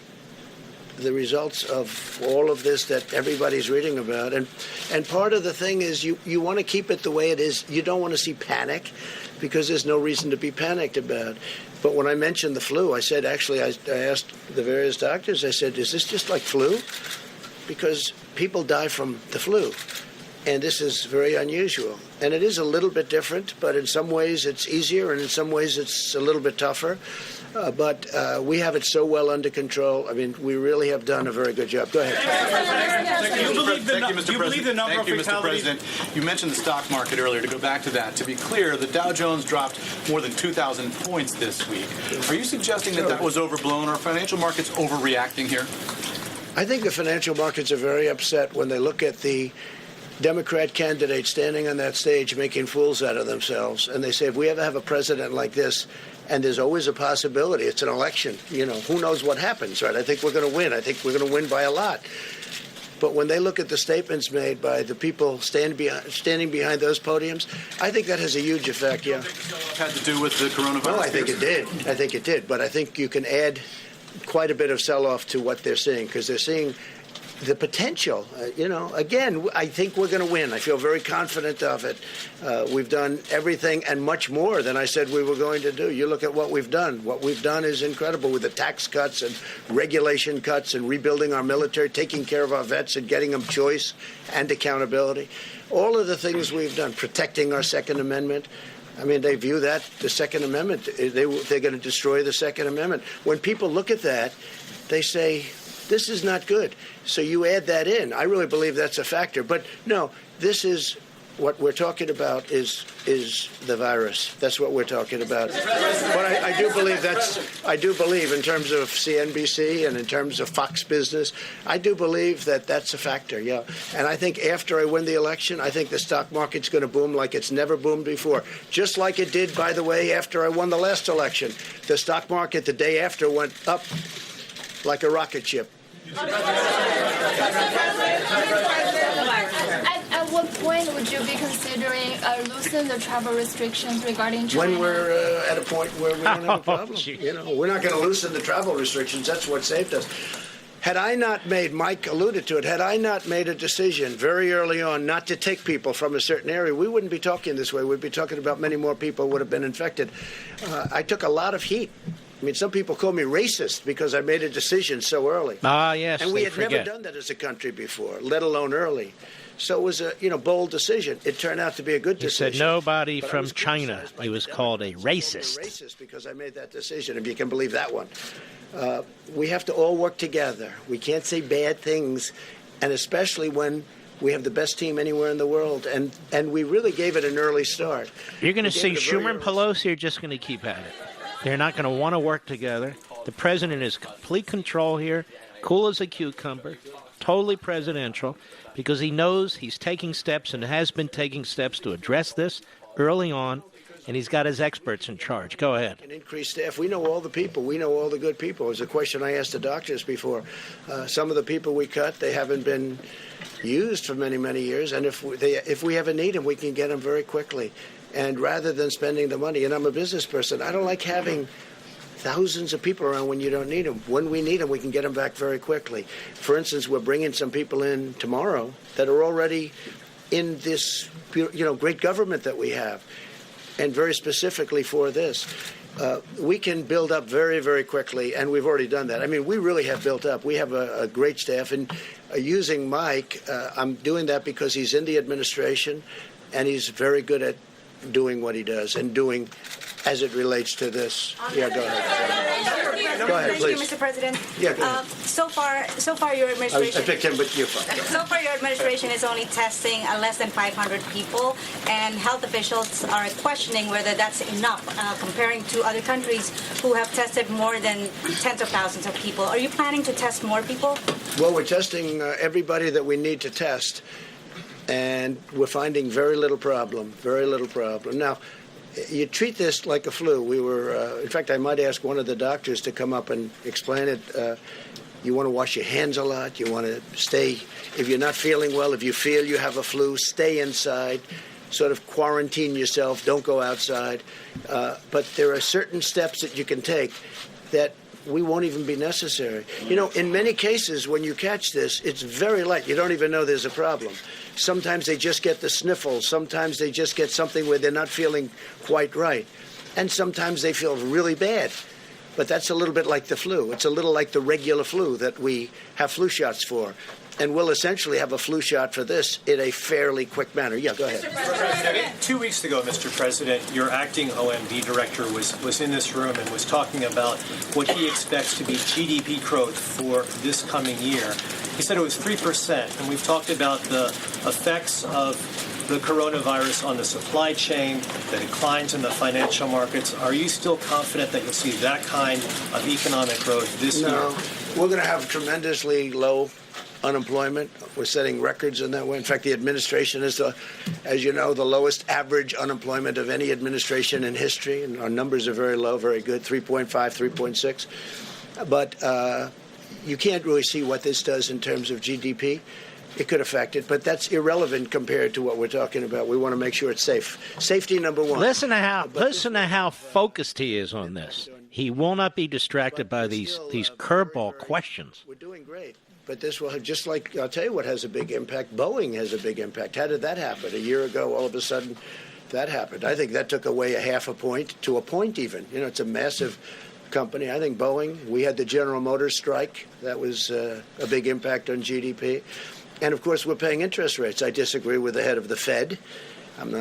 the results of all of this that everybody's reading about. And part of the thing is you want to keep it the way it is. You don't want to see panic because there's no reason to be panicked about. But when I mentioned the flu, I said, actually, I asked the various doctors, I said, is this just like flu? Because people die from the flu. And this is very unusual. And it is a little bit different, but in some ways it's easier and in some ways it's a little bit tougher. But we have it so well under control. I mean, we really have done a very good job. Go ahead. Do you believe the number of fatalities? Mr. President. You mentioned the stock market earlier. To go back to that, to be clear, the Dow Jones dropped more than 2,000 points this week. Are you suggesting that was overblown? Are financial markets overreacting here? I think the financial markets are very upset when they look at the Democrat candidate standing on that stage making fools out of themselves. And they say, if we ever have a president like this, and there's always a possibility, it's an election, who knows what happens, right? I think we're going to win. I think we're going to win by a lot. But when they look at the statements made by the people standing behind those podiums, I think that has a huge effect, yeah. Had to do with the coronavirus? No, I think it did. But I think you can add quite a bit of sell-off to what they're seeing, because they're seeing the potential. Again, I think we're going to win. I feel very confident of it. We've done everything and much more than I said we were going to do. You look at what we've done. What we've done is incredible with the tax cuts and regulation cuts and rebuilding our military, taking care of our vets and getting them choice and accountability. All of the things we've done, protecting our Second Amendment. I mean, they view that, the Second Amendment, they're going to destroy the Second Amendment. When people look at that, they say, this is not good. So you add that in. I really believe that's a factor. But no, this is what we're talking about is the virus. That's what we're talking about. But I do believe in terms of CNBC and in terms of Fox Business, I do believe that that's a factor, yeah. And I think after I win the election, I think the stock market's going to boom like it's never boomed before. Just like it did, by the way, after I won the last election. The stock market the day after went up like a rocket ship. At what point would you be considering loosening the travel restrictions regarding China? When we're at a point where we don't have a problem. We're not going to loosen the travel restrictions. That's what saved us. Had I not made, Mike alluded to it, had I not made a decision very early on not to take people from a certain area, we wouldn't be talking this way. We'd be talking about many more people would have been infected. I took a lot of heat. I mean, some people call me racist because I made a decision so early. Yes, and we had never done that as a country before, let alone early. So it was a bold decision. It turned out to be a good decision. He said nobody from China. He was called a racist. Racist because I made that decision, if you can believe that one. We have to all work together. We can't say bad things, and especially when we have the best team anywhere in the world, and we really gave it an early start. You're going to see Schumer and Pelosi are just going to keep at it. They're not going to want to work together. The president is complete control here, cool as a cucumber, totally presidential, because he knows he's taking steps and has been taking steps to address this early on, and he's got his experts in charge. Go ahead. And increase staff. We know all the people. We know all the good people. It was a question I asked the doctors before. Some of the people we cut, they haven't been used for many, many years, and if we ever need them, we can get them very quickly. And rather than spending the money, and I'm a business person, I don't like having thousands of people around when you don't need them. When we need them, we can get them back very quickly. For instance, we're bringing some people in tomorrow that are already in this, great government that we have, and very specifically for this. We can build up very, very quickly, and we've already done that. I mean, we really have built up. We have a great staff, and using Mike, I'm doing that because he's in the administration, and he's very good at doing what he does and doing as it relates to this. Yeah, go ahead. Go ahead, please. Thank you, Mr. President. Yeah, go ahead. So far, your administration. I picked him, but you're fine. So far, your administration is only testing less than 500 people, and health officials are questioning whether that's enough, comparing to other countries who have tested more than tens of thousands of people. Are you planning to test more people? Well, we're testing everybody that we need to test. And we're finding very little problem. Now, you treat this like a flu. We were, in fact, I might ask one of the doctors to come up and explain it. You want to wash your hands a lot. You want to stay, if you're not feeling well, if you feel you have a flu, stay inside, sort of quarantine yourself. Don't go outside. But there are certain steps that you can take that we won't even be necessary. You know, in many cases, when you catch this, it's very light. You don't even know there's a problem. Sometimes they just get the sniffles. Sometimes they just get something where they're not feeling quite right. And sometimes they feel really bad. But that's a little bit like the flu. It's a little like the regular flu that we have flu shots for. And we'll essentially have a flu shot for this in a fairly quick manner. Yeah, go ahead. Mr. President, 2 weeks ago, Mr. President, your acting OMB director was in this room and was talking about what he expects to be GDP growth for this coming year. He said it was 3%, and we've talked about the effects of the coronavirus on the supply chain, the declines in the financial markets. Are you still confident that you'll see that kind of economic growth this year? No, we're going to have tremendously low unemployment. We're setting records in that way. In fact, the administration is, as you know, the lowest average unemployment of any administration in history, and our numbers are very low, very good, 3.5, 3.6. But you can't really see what this does in terms of GDP. It could affect it, but that's irrelevant compared to what we're talking about. We want to make sure it's safe. Safety number one. Listen to how focused he is on this. He will not be distracted by these curveball questions. We're doing great. But this will, just like, I'll tell you what has a big impact. Boeing has a big impact. How did that happen? A year ago, all of a sudden, that happened. I think that took away a half a point to a point even. You know, it's a massive company. I think Boeing, we had the General Motors strike. That was a big impact on GDP. And, of course, we're paying interest rates. I disagree with the head of the Fed. I'm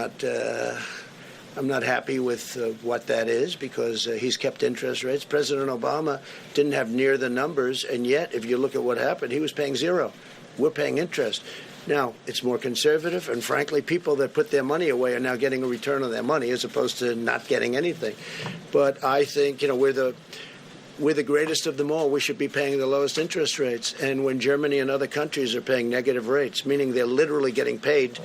not happy with what that is because he's kept interest rates. President Obama didn't have near the numbers, and yet, if you look at what happened, he was paying zero. We're paying interest. Now, it's more conservative, and frankly, people that put their money away are now getting a return on their money as opposed to not getting anything. But I think, you know, we're the greatest of them all. We should be paying the lowest interest rates. And when Germany and other countries are paying negative rates, meaning they're literally getting paid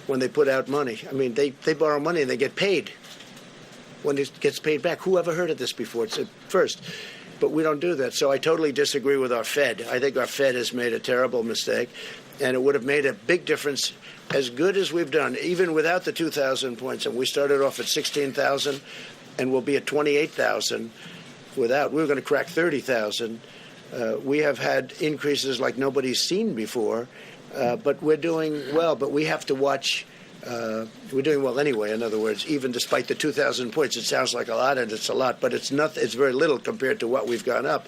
when they put out money. I mean, they borrow money and they get paid when it gets paid back. Who ever heard of this before? It's a first. But we don't do that. So I totally disagree with our Fed. I think our Fed has made a terrible mistake, and it would have made a big difference as good as we've done, even without the 2,000 points. And we started off at 16,000, and we'll be at 28,000 without. We were going to crack 30,000. We have had increases like nobody's seen before. But we're doing well, but we have to watch. We're doing well anyway, in other words, even despite the 2,000 points. It sounds like a lot, and it's a lot, but it's not. It's very little compared to what we've gone up.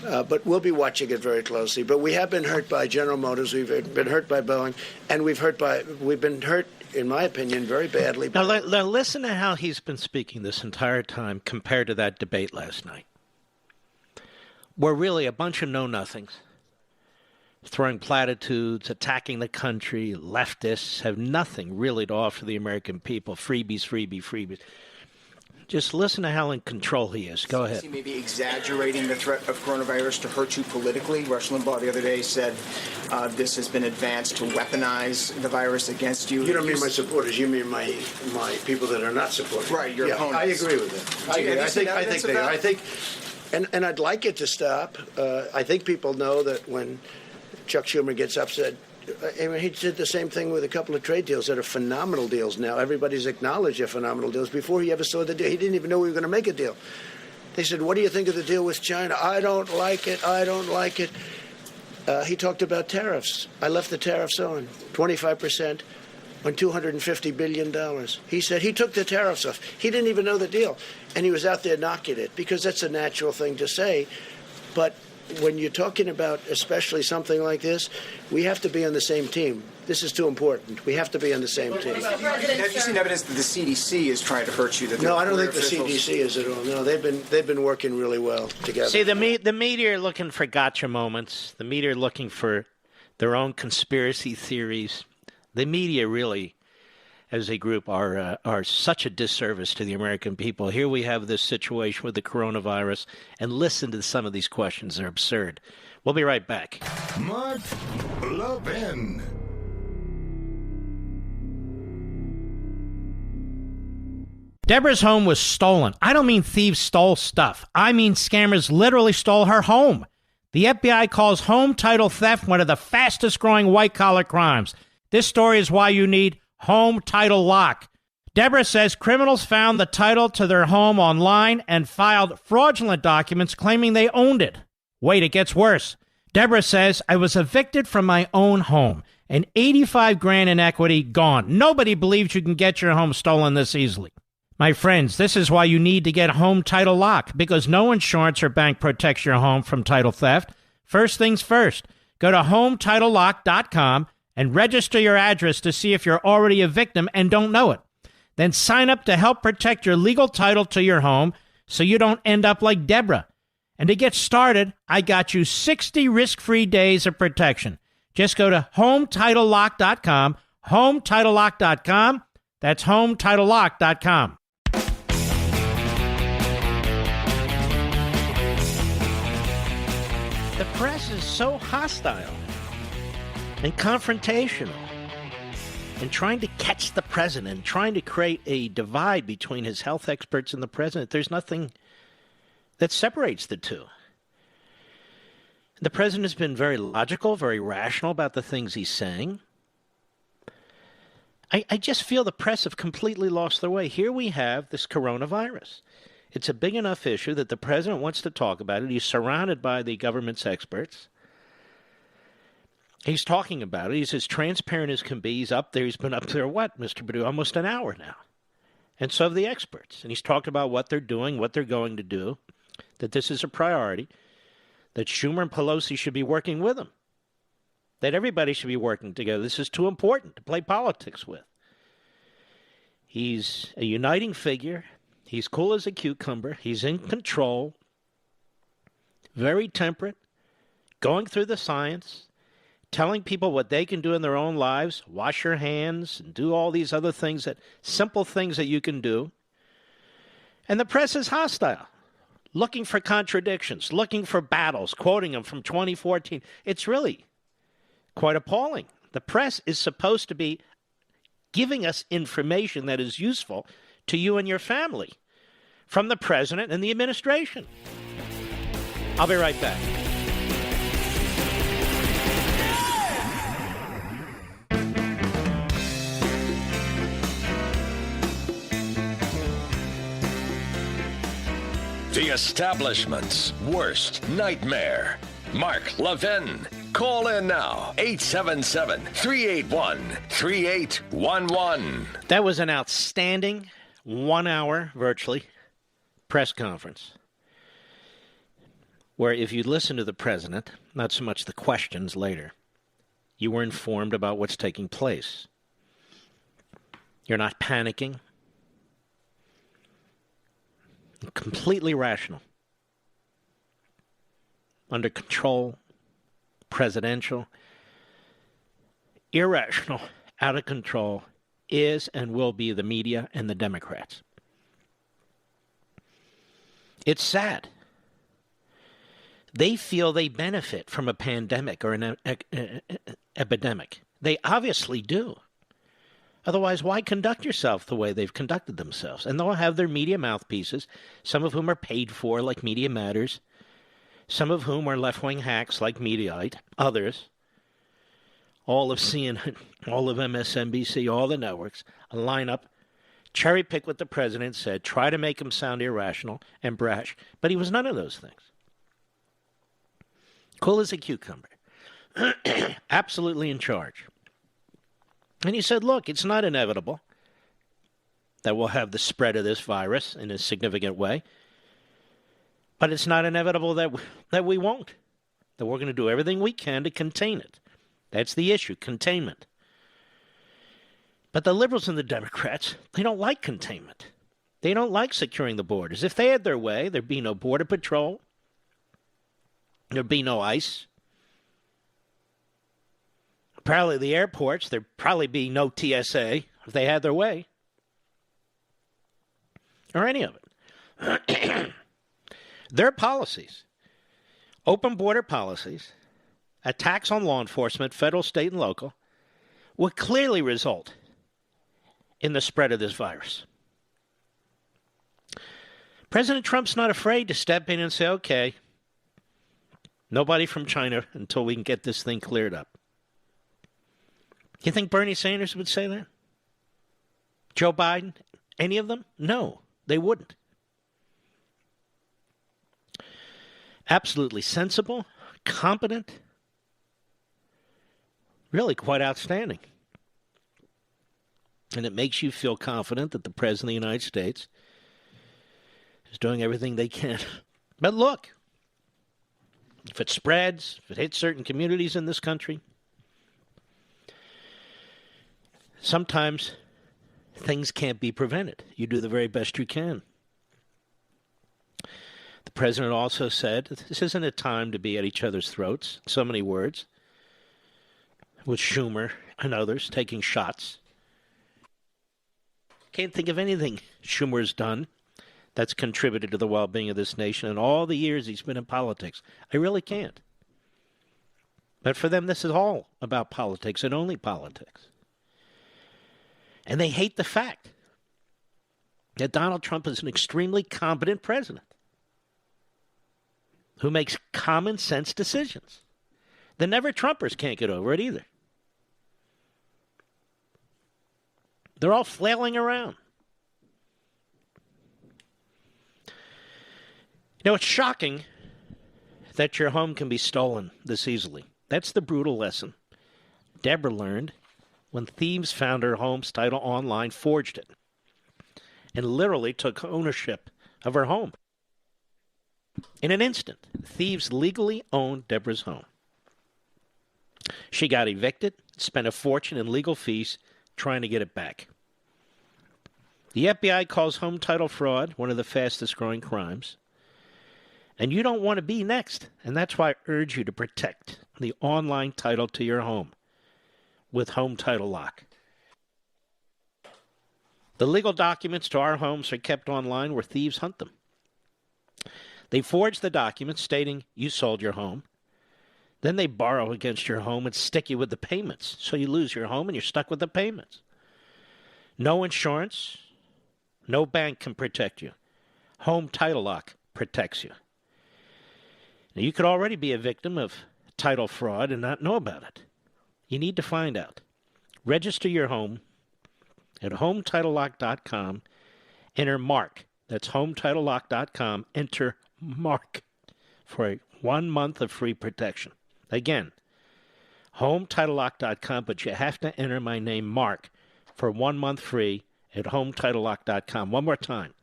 But we'll be watching it very closely. But we have been hurt by General Motors. We've been hurt by Boeing, and we've been hurt, in my opinion, very badly. Now, listen to how he's been speaking this entire time compared to that debate last night. We're really a bunch of know-nothings. Throwing platitudes, attacking the country, leftists have nothing really to offer the American people. Freebies. Just listen to how in control he is. Go ahead. He may be exaggerating the threat of coronavirus to hurt you politically. Rush Limbaugh the other day said this has been advanced to weaponize the virus against you. You don't mean my supporters. You mean my people that are not supporters. Right, your opponents. I agree with that. I think they are. And I'd like it to stop. I think people know that when Chuck Schumer gets upset. I mean, he did the same thing with a couple of trade deals that are phenomenal deals now. Everybody's acknowledged they're phenomenal deals. Before he ever saw the deal, he didn't even know we were going to make a deal. They said, what do you think of the deal with China? I don't like it. He talked about tariffs. I left the tariffs on, 25% on $250 billion. He said he took the tariffs off. He didn't even know the deal. And he was out there knocking it because that's a natural thing to say. But when you're talking about especially something like this, we have to be on the same team. This is too important. We have to be on the same team. Have you seen evidence that the CDC is trying to hurt you? No, I don't think the CDC is at all. No, they've been working really well together. See, the media are looking for gotcha moments. The media are looking for their own conspiracy theories. The media really, as a group, are such a disservice to the American people. Here we have this situation with the coronavirus, and listen to some of these questions. They're absurd. We'll be right back. Mark Levin. Deborah's home was stolen. I don't mean thieves stole stuff. I mean scammers literally stole her home. The FBI calls home title theft one of the fastest growing white-collar crimes. This story is why you need Home Title Lock. Deborah says criminals found the title to their home online and filed fraudulent documents claiming they owned it. Wait, it gets worse. Deborah says, I was evicted from my own home and 85 grand in equity gone. Nobody believes you can get your home stolen this easily. My friends, this is why you need to get Home Title Lock, because no insurance or bank protects your home from title theft. First things first, go to HometitleLock.com and register your address to see if you're already a victim and don't know it. Then sign up to help protect your legal title to your home so you don't end up like Deborah. And to get started, I got you 60 risk-free days of protection. Just go to HometitleLock.com, HometitleLock.com. That's HometitleLock.com. The press is so hostile and confrontational and trying to catch the president, trying to create a divide between his health experts and the president. There's nothing that separates the two. The president has been very logical, very rational about the things he's saying. I just feel the press have completely lost their way. Here we have this coronavirus. It's a big enough issue that the president wants to talk about it. He's surrounded by the government's experts. He's talking about it. He's as transparent as can be. He's up there. He's been up there, Mr. Perdue, almost an hour now. And so have the experts. And he's talked about what they're doing, what they're going to do, that this is a priority, that Schumer and Pelosi should be working with him, that everybody should be working together. This is too important to play politics with. He's a uniting figure. He's cool as a cucumber. He's in control, very temperate, going through the science, telling people what they can do in their own lives, wash your hands and do all these other things, simple things that you can do. And the press is hostile, looking for contradictions, looking for battles, quoting them from 2014. It's really quite appalling. The press is supposed to be giving us information that is useful to you and your family from the president and the administration. I'll be right back. The establishment's worst nightmare. Mark Levin. Call in now. 877-381-3811. That was an outstanding 1 hour, virtually, press conference where if you listen to the president, not so much the questions later, you were informed about what's taking place. You're not panicking. Completely rational. Under control. Presidential. Irrational. Out of control is and will be the media and the Democrats. It's sad. They feel they benefit from a pandemic or an epidemic. They obviously do. Otherwise, why conduct yourself the way they've conducted themselves? And they'll have their media mouthpieces, some of whom are paid for, like Media Matters, some of whom are left-wing hacks, like Mediaite, others, all of CNN, all of MSNBC, all the networks, line up, cherry-pick what the president said, try to make him sound irrational and brash, but he was none of those things. Cool as a cucumber. Absolutely in charge. And he said, look, it's not inevitable that we'll have the spread of this virus in a significant way. But it's not inevitable that we won't. That we're going to do everything we can to contain it. That's the issue, containment. But the liberals and the Democrats, they don't like containment. They don't like securing the borders. If they had their way, there'd be no border patrol. There'd be no ICE. Probably the airports, there'd probably be no TSA if they had their way. Or any of it. Their policies, open border policies, attacks on law enforcement, federal, state, and local, would clearly result in the spread of this virus. President Trump's not afraid to step in and say, okay, nobody from China until we can get this thing cleared up. You think Bernie Sanders would say that? Joe Biden, any of them? No, they wouldn't. Absolutely sensible, competent, really quite outstanding. And it makes you feel confident that the President of the United States is doing everything they can. But look, if it spreads, if it hits certain communities in this country, sometimes things can't be prevented. You do the very best you can. The president also said, this isn't a time to be at each other's throats, so many words, with Schumer and others taking shots. Can't think of anything Schumer's done that's contributed to the well-being of this nation in all the years he's been in politics. I really can't. But for them, this is all about politics and only politics. And they hate the fact that Donald Trump is an extremely competent president who makes common sense decisions. The never-Trumpers can't get over it either. They're all flailing around. You know, it's shocking that your home can be stolen this easily. That's the brutal lesson Deborah learned when thieves found her home's title online, forged it, and literally took ownership of her home. In an instant, thieves legally owned Deborah's home. She got evicted, spent a fortune in legal fees trying to get it back. The FBI calls home title fraud one of the fastest growing crimes. And you don't want to be next. And that's why I urge you to protect the online title to your home with Home Title Lock. The legal documents to our homes are kept online where thieves hunt them. They forge the documents stating you sold your home. Then they borrow against your home and stick you with the payments. So you lose your home and you're stuck with the payments. No insurance, no bank can protect you. Home Title Lock protects you. Now, you could already be a victim of title fraud and not know about it. You need to find out. Register your home at HomeTitleLock.com. Enter MARK. That's HomeTitleLock.com. Enter MARK for 1 month of free protection. Again, HomeTitleLock.com, but you have to enter my name, Mark, for 1 month free at HomeTitleLock.com. One more time.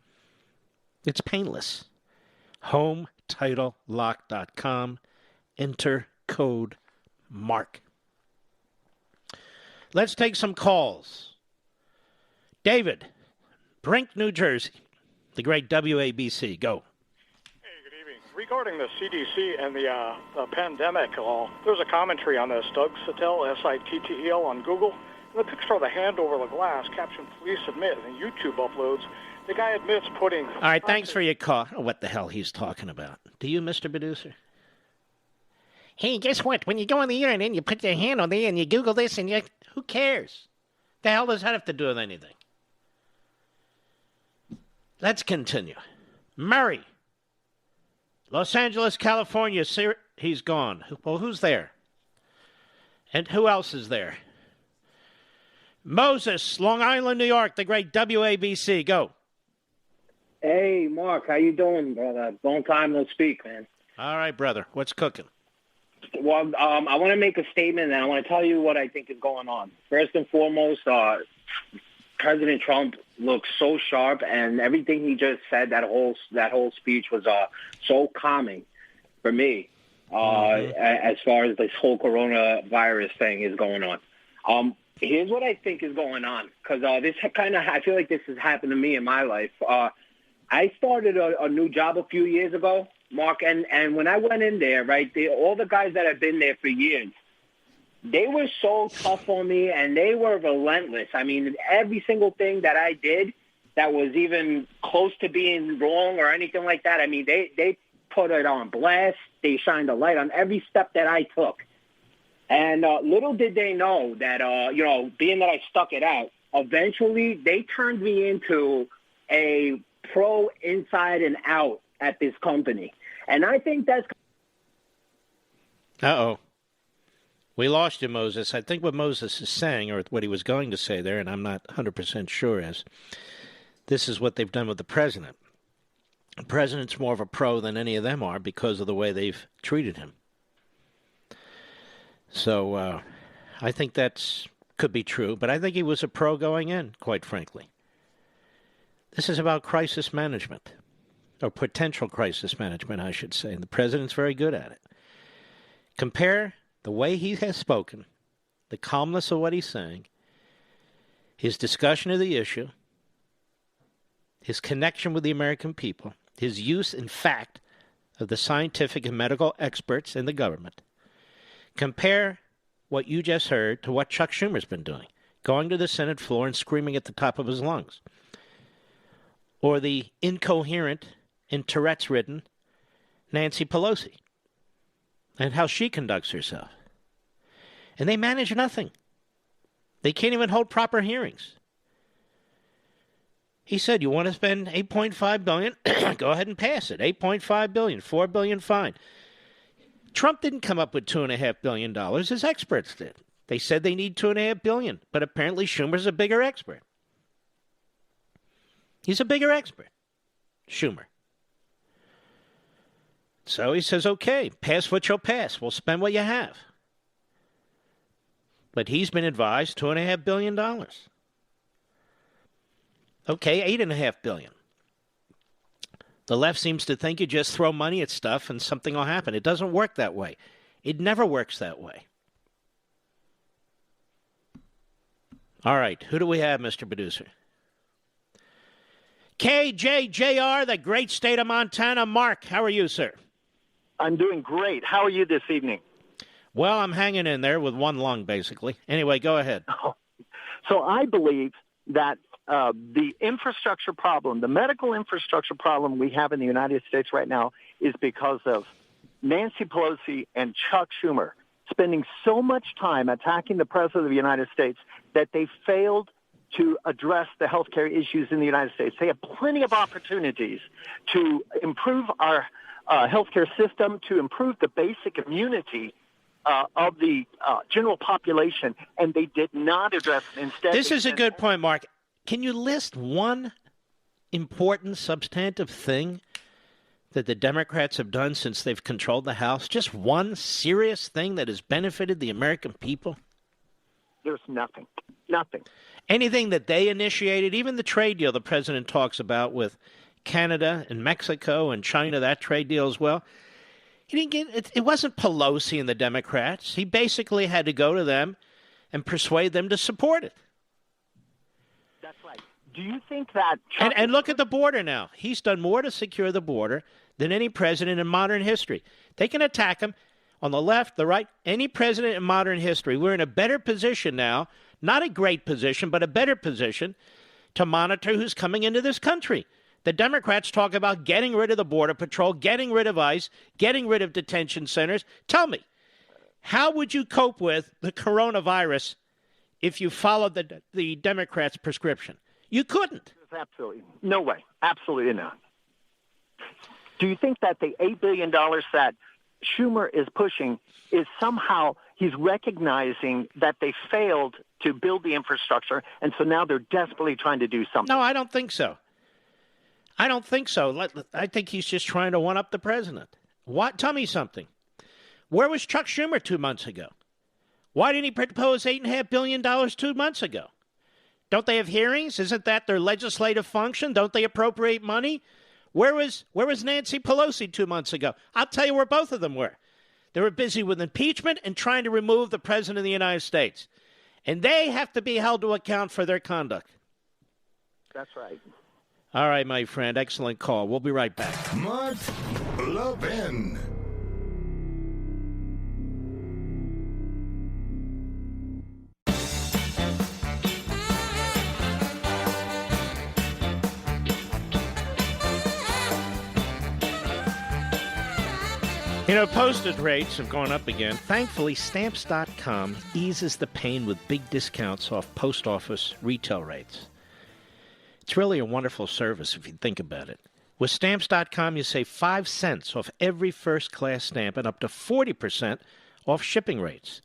It's painless. HomeTitleLock.com. Enter code MARK. Let's take some calls. David, Brink, New Jersey, the great WABC. Go. Regarding the CDC and the pandemic, there's a commentary on this. Doug Sittel, S-I-T-T-E-L, on Google. And the picture of the hand over the glass, captioned, "Police admit," and YouTube uploads. The guy admits putting... All right, thanks for your call. I don't know what the hell he's talking about. Do you, Mr. Producer? Hey, guess what? When you go on the internet and you put your hand on there and you Google this and you... Who cares? The hell does that have to do with anything? Let's continue. Murray. Los Angeles, California. He's gone. Well, who's there? And who else is there? Moses, Long Island, New York, the great WABC. Go. Hey, Mark. How you doing, brother? Long time no speak, man. All right, brother. What's cooking? Well, I want to make a statement, and I want to tell you what I think is going on. First and foremost, President Trump looks so sharp, and everything he just said, that whole speech was so calming for me as far as this whole coronavirus thing is going on. Here's what I think is going on, because this I feel like this has happened to me in my life. I started a new job a few years ago, Mark, and when I went in there, right, all the guys that have been there for years, they were so tough on me, and they were relentless. I mean, every single thing that I did that was even close to being wrong or anything like that, I mean, they put it on blast. They shined a light on every step that I took. And little did they know that, being that I stuck it out, eventually they turned me into a pro inside and out at this company. And I think that's... Uh-oh. We lost you, Moses. I think what Moses is saying, or what he was going to say there, and I'm not 100% sure, is this is what they've done with the president. The president's more of a pro than any of them are because of the way they've treated him. So I think that could be true, but I think he was a pro going in, quite frankly. This is about crisis management, or potential crisis management, I should say, and the president's very good at it. Compare the way he has spoken, the calmness of what he's saying, his discussion of the issue, his connection with the American people, his use, in fact, of the scientific and medical experts in the government. Compare what you just heard to what Chuck Schumer's been doing, going to the Senate floor and screaming at the top of his lungs. Or the incoherent and Tourette's-ridden Nancy Pelosi and how she conducts herself. And they manage nothing. They can't even hold proper hearings. He said, you want to spend $8.5 billion? Go ahead and pass it. $8.5 billion, $4 billion, fine. Trump didn't come up with $2.5 billion. His experts did. They said they need $2.5 billion, but apparently Schumer's a bigger expert. He's a bigger expert, Schumer. So he says, okay, pass what you'll pass. We'll spend what you have. But he's been advised $2.5 billion. Okay, $8.5 billion. The left seems to think you just throw money at stuff and something will happen. It doesn't work that way. It never works that way. All right, who do we have, Mr. Producer? KJJR, the great state of Montana. Mark, how are you, sir? I'm doing great. How are you this evening? Well, I'm hanging in there with one lung, basically. Anyway, go ahead. So I believe that the infrastructure problem, the medical infrastructure problem we have in the United States right now is because of Nancy Pelosi and Chuck Schumer spending so much time attacking the President of the United States that they failed to address the healthcare issues in the United States. They have plenty of opportunities to improve our healthcare system, to improve the basic immunity of the general population, and they did not address it. Instead, this is a good point, Mark. Can you list one important substantive thing that the Democrats have done since they've controlled the House? Just one serious thing that has benefited the American people? There's nothing. Nothing. Anything that they initiated, even the trade deal the president talks about with Canada and Mexico and China, that trade deal as well. He didn't get it. It wasn't Pelosi and the Democrats. He basically had to go to them and persuade them to support it. That's right. Do you think that... And look at the border now. He's done more to secure the border than any president in modern history. They can attack him on the left, the right, any president in modern history. We're in a better position now, not a great position, but a better position to monitor who's coming into this country. The Democrats talk about getting rid of the Border Patrol, getting rid of ICE, getting rid of detention centers. Tell me, how would you cope with the coronavirus if you followed the Democrats' prescription? You couldn't. Absolutely. No way. Absolutely not. Do you think that the $8 billion that Schumer is pushing is somehow he's recognizing that they failed to build the infrastructure, and so now they're desperately trying to do something? No, I don't think so. I don't think so. I think he's just trying to one-up the president. What? Tell me something. Where was Chuck Schumer 2 months ago? Why didn't he propose $8.5 billion 2 months ago? Don't they have hearings? Isn't that their legislative function? Don't they appropriate money? Where was Nancy Pelosi 2 months ago? I'll tell you where both of them were. They were busy with impeachment and trying to remove the president of the United States. And they have to be held to account for their conduct. That's right. All right, my friend. Excellent call. We'll be right back. Mark Levin. You know, postage rates have gone up again. Thankfully, Stamps.com eases the pain with big discounts off post office retail rates. It's really a wonderful service if you think about it. With Stamps.com, you save 5 cents off every first-class stamp and up to 40% off shipping rates.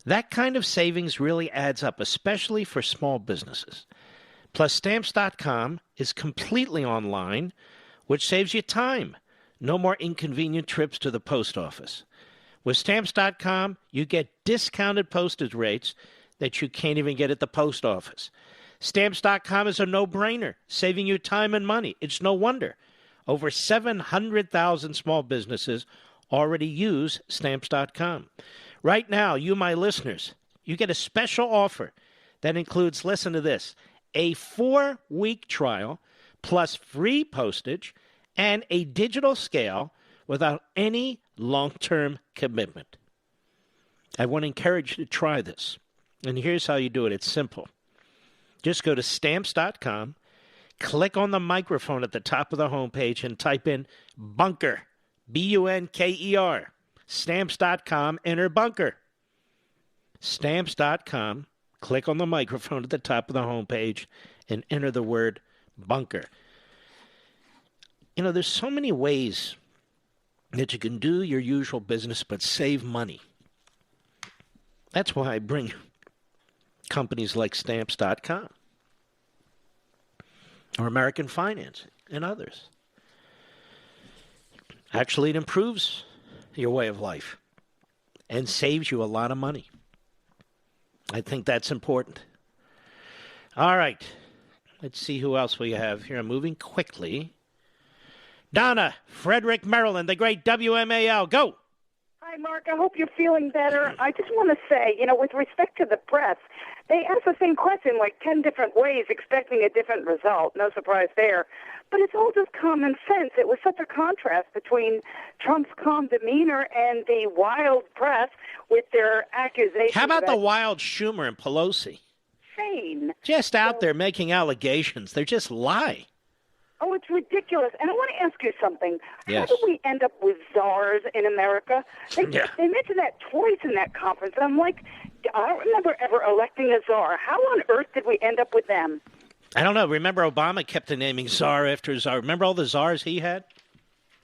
That kind of savings really adds up, especially for small businesses. Plus, Stamps.com is completely online, which saves you time. No more inconvenient trips to the post office. With Stamps.com, you get discounted postage rates that you can't even get at the post office. Stamps.com is a no-brainer, saving you time and money. It's no wonder. Over 700,000 small businesses already use Stamps.com. Right now, you, my listeners, you get a special offer that includes, listen to this, a 4-week trial plus free postage and a digital scale without any long-term commitment. I want to encourage you to try this. And here's how you do it. It's simple. Just go to Stamps.com, click on the microphone at the top of the homepage, and type in bunker, B-U-N-K-E-R. Stamps.com, enter bunker. Stamps.com, click on the microphone at the top of the homepage, and enter the word bunker. You know, there's so many ways that you can do your usual business but save money. That's why I bring companies like Stamps.com or American Financing and others. Actually, it improves your way of life and saves you a lot of money. I think that's important. All right. Let's see who else we have here. I'm moving quickly. Donna, Frederick, Maryland, the great WMAL. Go. Hi, Mark. I hope you're feeling better. I just want to say, with respect to the press, they ask the same question like 10 different ways, expecting a different result. No surprise there. But it's all just common sense. It was such a contrast between Trump's calm demeanor and the wild press with their accusations. How about the wild Schumer and Pelosi? Insane. Just out there making allegations. They just lie. Oh, it's ridiculous. And I want to ask you something. Yes. How do we end up with czars in America? They mentioned that twice in that conference. And I'm like, I don't remember ever electing a czar. How on earth did we end up with them? I don't know. Remember Obama kept naming czar after czar. Remember all the czars he had?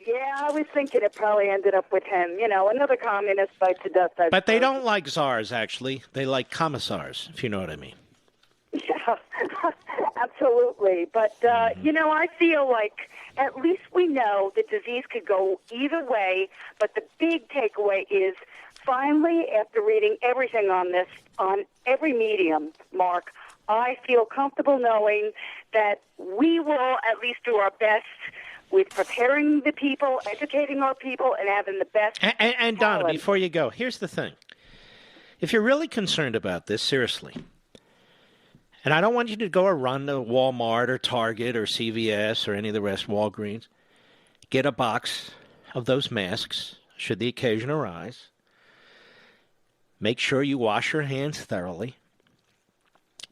Yeah, I was thinking it probably ended up with him. Another communist bites the dust. But they don't like czars, actually. They like commissars, if you know what I mean. Yeah, absolutely. But, I feel like at least we know the disease could go either way. But the big takeaway is finally, after reading everything on this, on every medium, Mark, I feel comfortable knowing that we will at least do our best with preparing the people, educating our people, and having the best. And Donna, before you go, here's the thing. If you're really concerned about this, seriously, and I don't want you to go or run to Walmart or Target or CVS or any of the rest, Walgreens, get a box of those masks, should the occasion arise. Make sure you wash your hands thoroughly.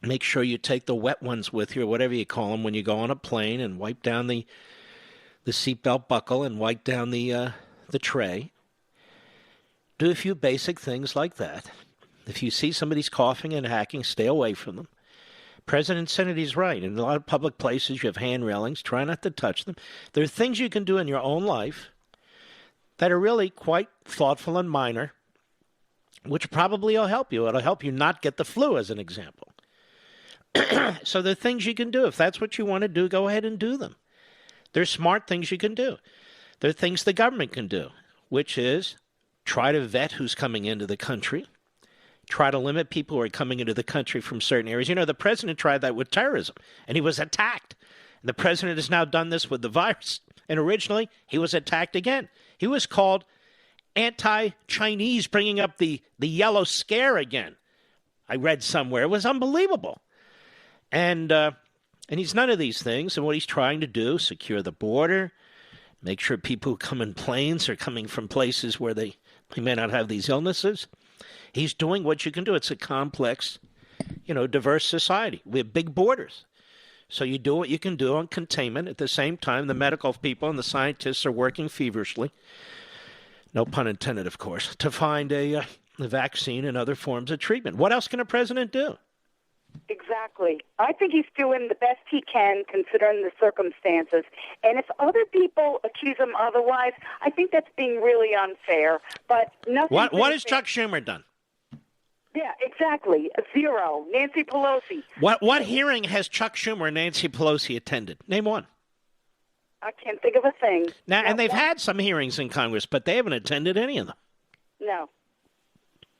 Make sure you take the wet ones with you, or whatever you call them, when you go on a plane, and wipe down the seatbelt buckle and wipe down the tray. Do a few basic things like that. If you see somebody's coughing and hacking, stay away from them. President Kennedy's right. In a lot of public places, you have hand railings. Try not to touch them. There are things you can do in your own life that are really quite thoughtful and minor, which probably will help you. It'll help you not get the flu, as an example. So there are things you can do. If that's what you want to do, go ahead and do them. There's smart things you can do. There are things the government can do, which is try to vet who's coming into the country. Try to limit people who are coming into the country from certain areas. The president tried that with terrorism, and he was attacked. And the president has now done this with the virus. And originally, he was attacked again. He was called anti-Chinese, bringing up the yellow scare again. I read somewhere. It was unbelievable. And he's none of these things. And what he's trying to do, secure the border, make sure people who come in planes are coming from places where they may not have these illnesses. He's doing what you can do. It's a complex, diverse society. We have big borders. So you do what you can do on containment. At the same time, the medical people and the scientists are working feverishly, no pun intended, of course, to find a vaccine and other forms of treatment. What else can a president do? Exactly. I think he's doing the best he can considering the circumstances. And if other people accuse him otherwise, I think that's being really unfair. But nothing. What has Chuck Schumer done? Yeah, exactly. Zero. Nancy Pelosi. What hearing has Chuck Schumer and Nancy Pelosi attended? Name one. I can't think of a thing. Now, and they've had some hearings in Congress, but they haven't attended any of them. No.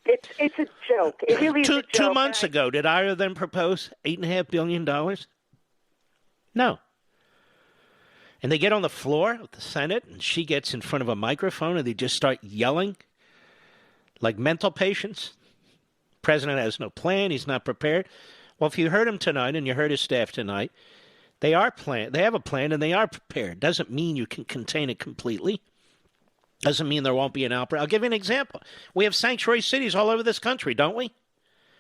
It's a joke. It really is a joke. 2 months ago, did either of them propose $8.5 billion? No. And they get on the floor of the Senate, and she gets in front of a microphone, and they just start yelling like mental patients. President has no plan. He's not prepared. Well, if you heard him tonight and you heard his staff tonight, they have a plan, and they are prepared. Doesn't mean you can contain it completely. Doesn't mean there won't be an outbreak. I'll give you an example. We have sanctuary cities all over this country, don't we?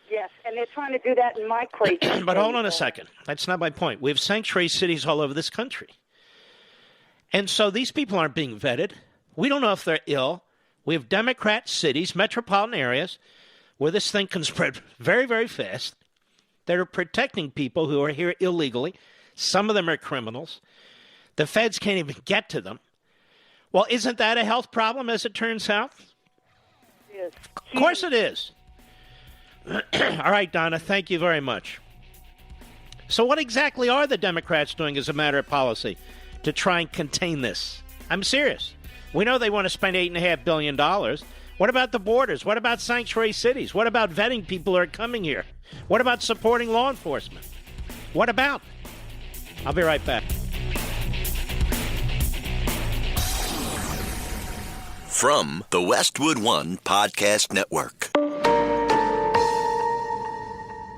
Yes, and they're trying to do that in my crazy But hold on a second. That's not my point. We have sanctuary cities all over this country. And so these people aren't being vetted. We don't know if they're ill. We have Democrat cities, metropolitan areas, where this thing can spread very, very fast. That are protecting people who are here illegally. Some of them are criminals. The feds can't even get to them. Well, isn't that a health problem, as it turns out? Yes. Of course it is. All right, Donna, thank you very much. So what exactly are the Democrats doing as a matter of policy to try and contain this? I'm serious. We know they want to spend $8.5 billion. What about the borders? What about sanctuary cities? What about vetting people who are coming here? What about supporting law enforcement? What about? I'll be right back. From the Westwood One Podcast Network.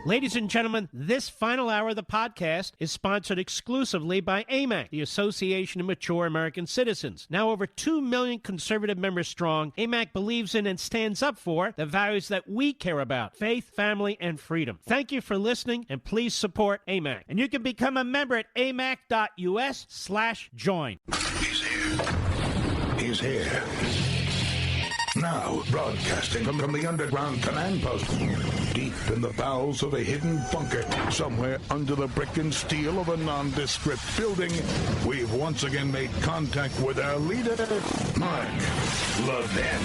Ladies and gentlemen, this final hour of the podcast is sponsored exclusively by AMAC, the Association of Mature American Citizens. Now over 2 million conservative members strong, AMAC believes in and stands up for the values that we care about: faith, family, and freedom. Thank you for listening, and please support AMAC. And you can become a member at amac.us/join. He's here. He's here. Now, broadcasting from the underground command post, deep in the bowels of a hidden bunker, somewhere under the brick and steel of a nondescript building, we've once again made contact with our leader, Mark Levin.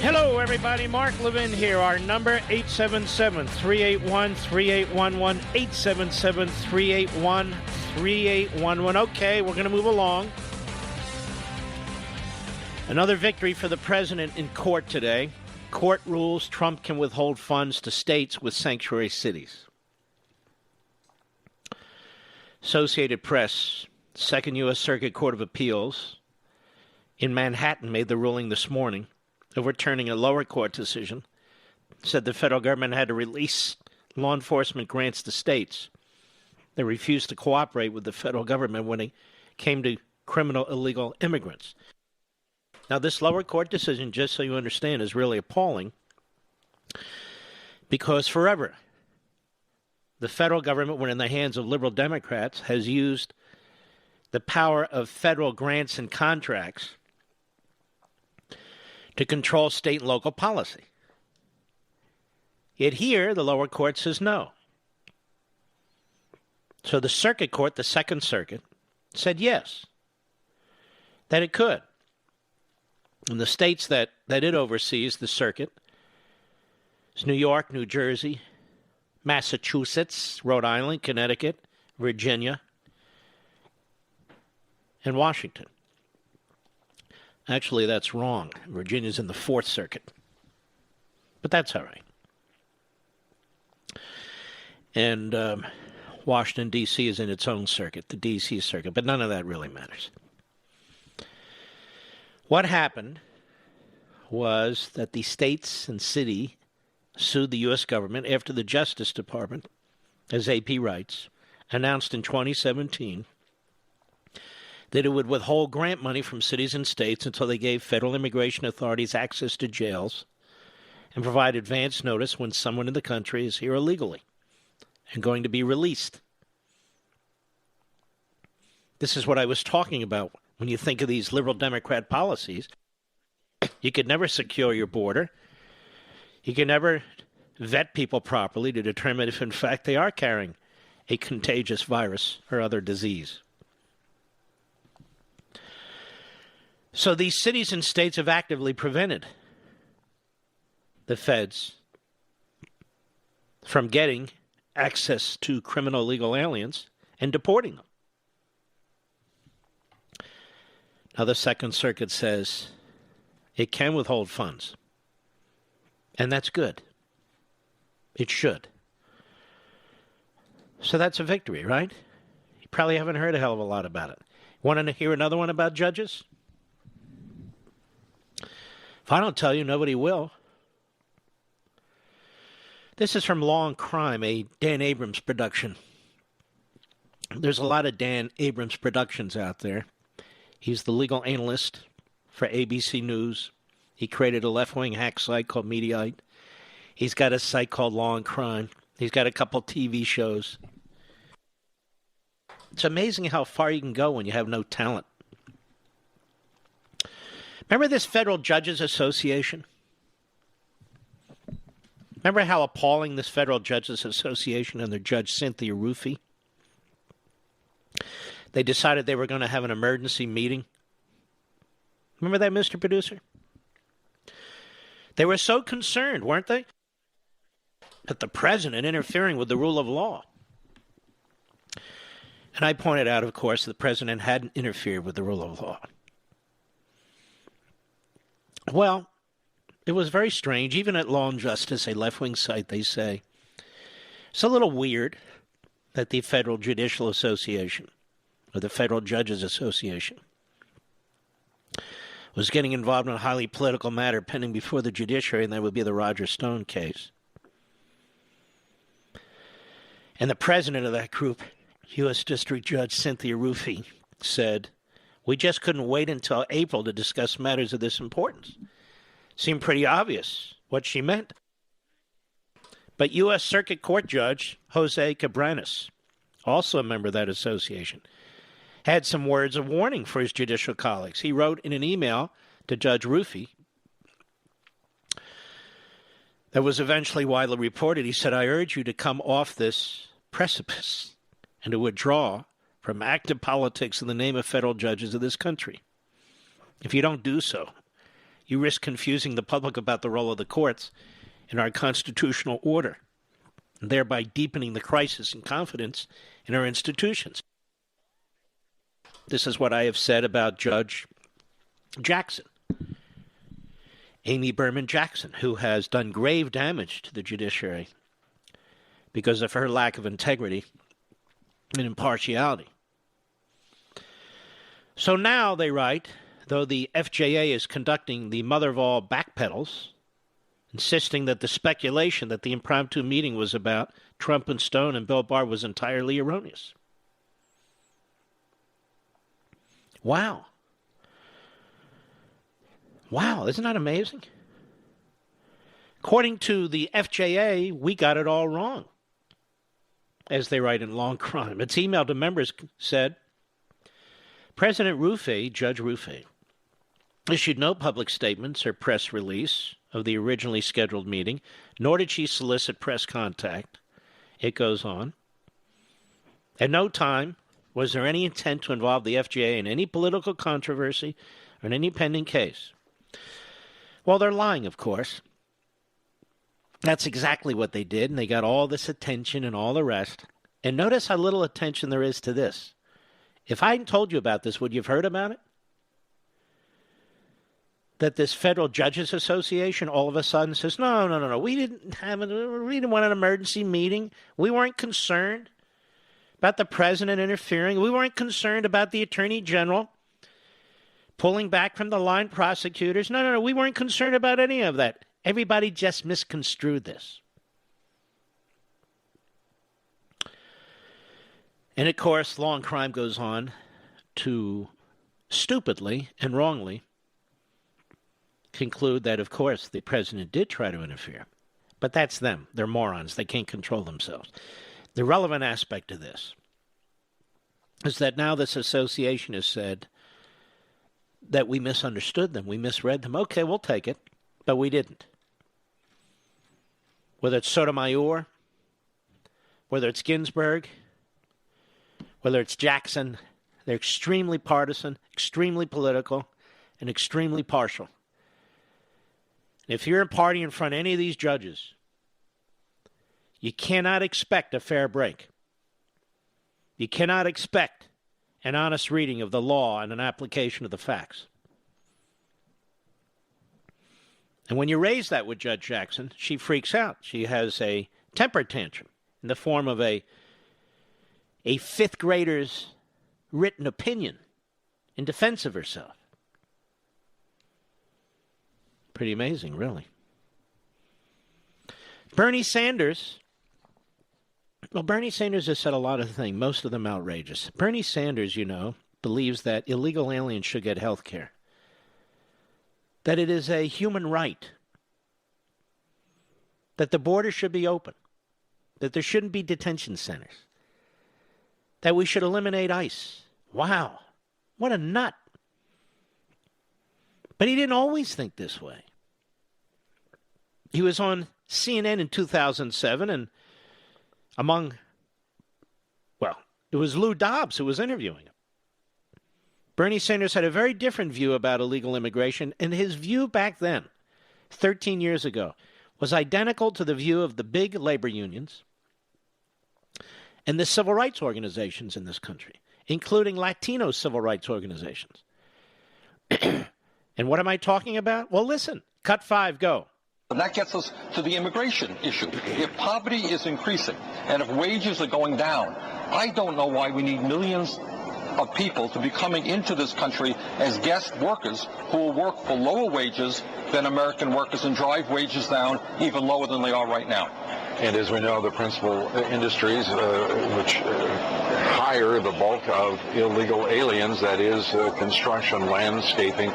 Hello, everybody. Mark Levin here. Our number, 877-381-3811, 877-381-3811. Okay, we're going to move along. Another victory for the president in court today. Court rules Trump can withhold funds to states with sanctuary cities. Associated Press, Second U.S. Circuit Court of Appeals in Manhattan made the ruling this morning, overturning a lower court decision. Said the federal government had to release law enforcement grants to states. They refused to cooperate with the federal government when it came to criminal illegal immigrants. Now, this lower court decision, just so you understand, is really appalling because forever the federal government, when in the hands of liberal Democrats, has used the power of federal grants and contracts to control state and local policy. Yet here, the lower court says no. So the circuit court, the Second Circuit, said yes, that it could. And the states that it oversees, the circuit, is New York, New Jersey, Massachusetts, Rhode Island, Connecticut, Virginia, and Washington. Actually, that's wrong. Virginia's in the Fourth Circuit. But that's all right. And Washington, D.C. is in its own circuit, the D.C. Circuit. But none of that really matters. What happened was that the states and city sued the U.S. government after the Justice Department, as AP writes, announced in 2017 that it would withhold grant money from cities and states until they gave federal immigration authorities access to jails and provide advance notice when someone in the country is here illegally and going to be released. This is what I was talking about. When you think of these liberal Democrat policies, you could never secure your border. You can never vet people properly to determine if, in fact, they are carrying a contagious virus or other disease. So these cities and states have actively prevented the feds from getting access to criminal illegal aliens and deporting them. Now the Second Circuit says it can withhold funds. And that's good. It should. So that's a victory, right? You probably haven't heard a hell of a lot about it. Want to hear another one about judges? If I don't tell you, nobody will. This is from Law and Crime, a Dan Abrams production. There's a lot of Dan Abrams productions out there. He's the legal analyst for ABC News. He created a left-wing hack site called Mediaite. He's got a site called Law and Crime. He's got a couple TV shows. It's amazing how far you can go when you have no talent. Remember this Federal Judges Association? Remember how appalling this Federal Judges Association and their judge Cynthia Ruffey? They decided they were going to have an emergency meeting. Remember that, Mr. Producer? They were so concerned, weren't they? That the president interfering with the rule of law. And I pointed out, of course, the president hadn't interfered with the rule of law. Well, it was very strange. Even at Law and Justice, a left-wing site, they say, it's a little weird that the Federal Judicial Association, or the Federal Judges Association, was getting involved in a highly political matter pending before the judiciary, and that would be the Roger Stone case. And the president of that group, U.S. District Judge Cynthia Ruffey, said, "We just couldn't wait until April to discuss matters of this importance." Seemed pretty obvious what she meant. But U.S. Circuit Court Judge Jose Cabranes, also a member of that association, had some words of warning for his judicial colleagues. He wrote in an email to Judge Ruffey that was eventually widely reported. He said, "I urge you to come off this precipice and to withdraw from active politics in the name of federal judges of this country. If you don't do so, you risk confusing the public about the role of the courts in our constitutional order, and thereby deepening the crisis in confidence in our institutions." This is what I have said about Judge Jackson, Amy Berman Jackson, who has done grave damage to the judiciary because of her lack of integrity and impartiality. So now, they write, though the FJA is conducting the mother of all backpedals, insisting that the speculation that the impromptu meeting was about Trump and Stone and Bill Barr was entirely erroneous. Wow. Wow, isn't that amazing? According to the FJA, we got it all wrong, as they write in Law and Crime. Its email to members said, President Ruffey, Judge Ruffey, issued no public statements or press release of the originally scheduled meeting, nor did she solicit press contact. It goes on. At no time was there any intent to involve the FJA in any political controversy or in any pending case. Well, they're lying, of course. That's exactly what they did, and they got all this attention and all the rest. And notice how little attention there is to this. If I hadn't told you about this, would you have heard about it? That this Federal Judges Association all of a sudden says, no, we didn't want an emergency meeting. We weren't concerned about the president interfering. We weren't concerned about the attorney general pulling back from the line prosecutors. No, we weren't concerned about any of that. Everybody just misconstrued this. And of course, Law and Crime goes on to stupidly and wrongly conclude that, of course, the president did try to interfere. But that's them. They're morons. They can't control themselves. The relevant aspect of this is that now this association has said that we misunderstood them. We misread them. Okay, we'll take it. But we didn't. Whether it's Sotomayor, whether it's Ginsburg, whether it's Jackson, they're extremely partisan, extremely political. and extremely partial. If you're a party in front of any of these judges, you cannot expect a fair break. You cannot expect an honest reading of the law and an application of the facts. And when you raise that with Judge Jackson, she freaks out. She has a temper tantrum in the form of a fifth grader's written opinion in defense of herself. Pretty amazing, really. Bernie Sanders has said a lot of things, most of them outrageous. Bernie Sanders, believes that illegal aliens should get health care, that it is a human right, that the border should be open, that there shouldn't be detention centers, that we should eliminate ICE. Wow, what a nut. But he didn't always think this way. He was on CNN in 2007, and it was Lou Dobbs who was interviewing him. Bernie Sanders had a very different view about illegal immigration, and his view back then, 13 years ago, was identical to the view of the big labor unions and the civil rights organizations in this country, including Latino civil rights organizations. And what am I talking about? Well, listen, cut 5, go. And that gets us to the immigration issue. If poverty is increasing and if wages are going down, I don't know why we need millions of people to be coming into this country as guest workers who will work for lower wages than American workers and drive wages down even lower than they are right now. And as we know, the principal industries which hire the bulk of illegal aliens, that is construction, landscaping,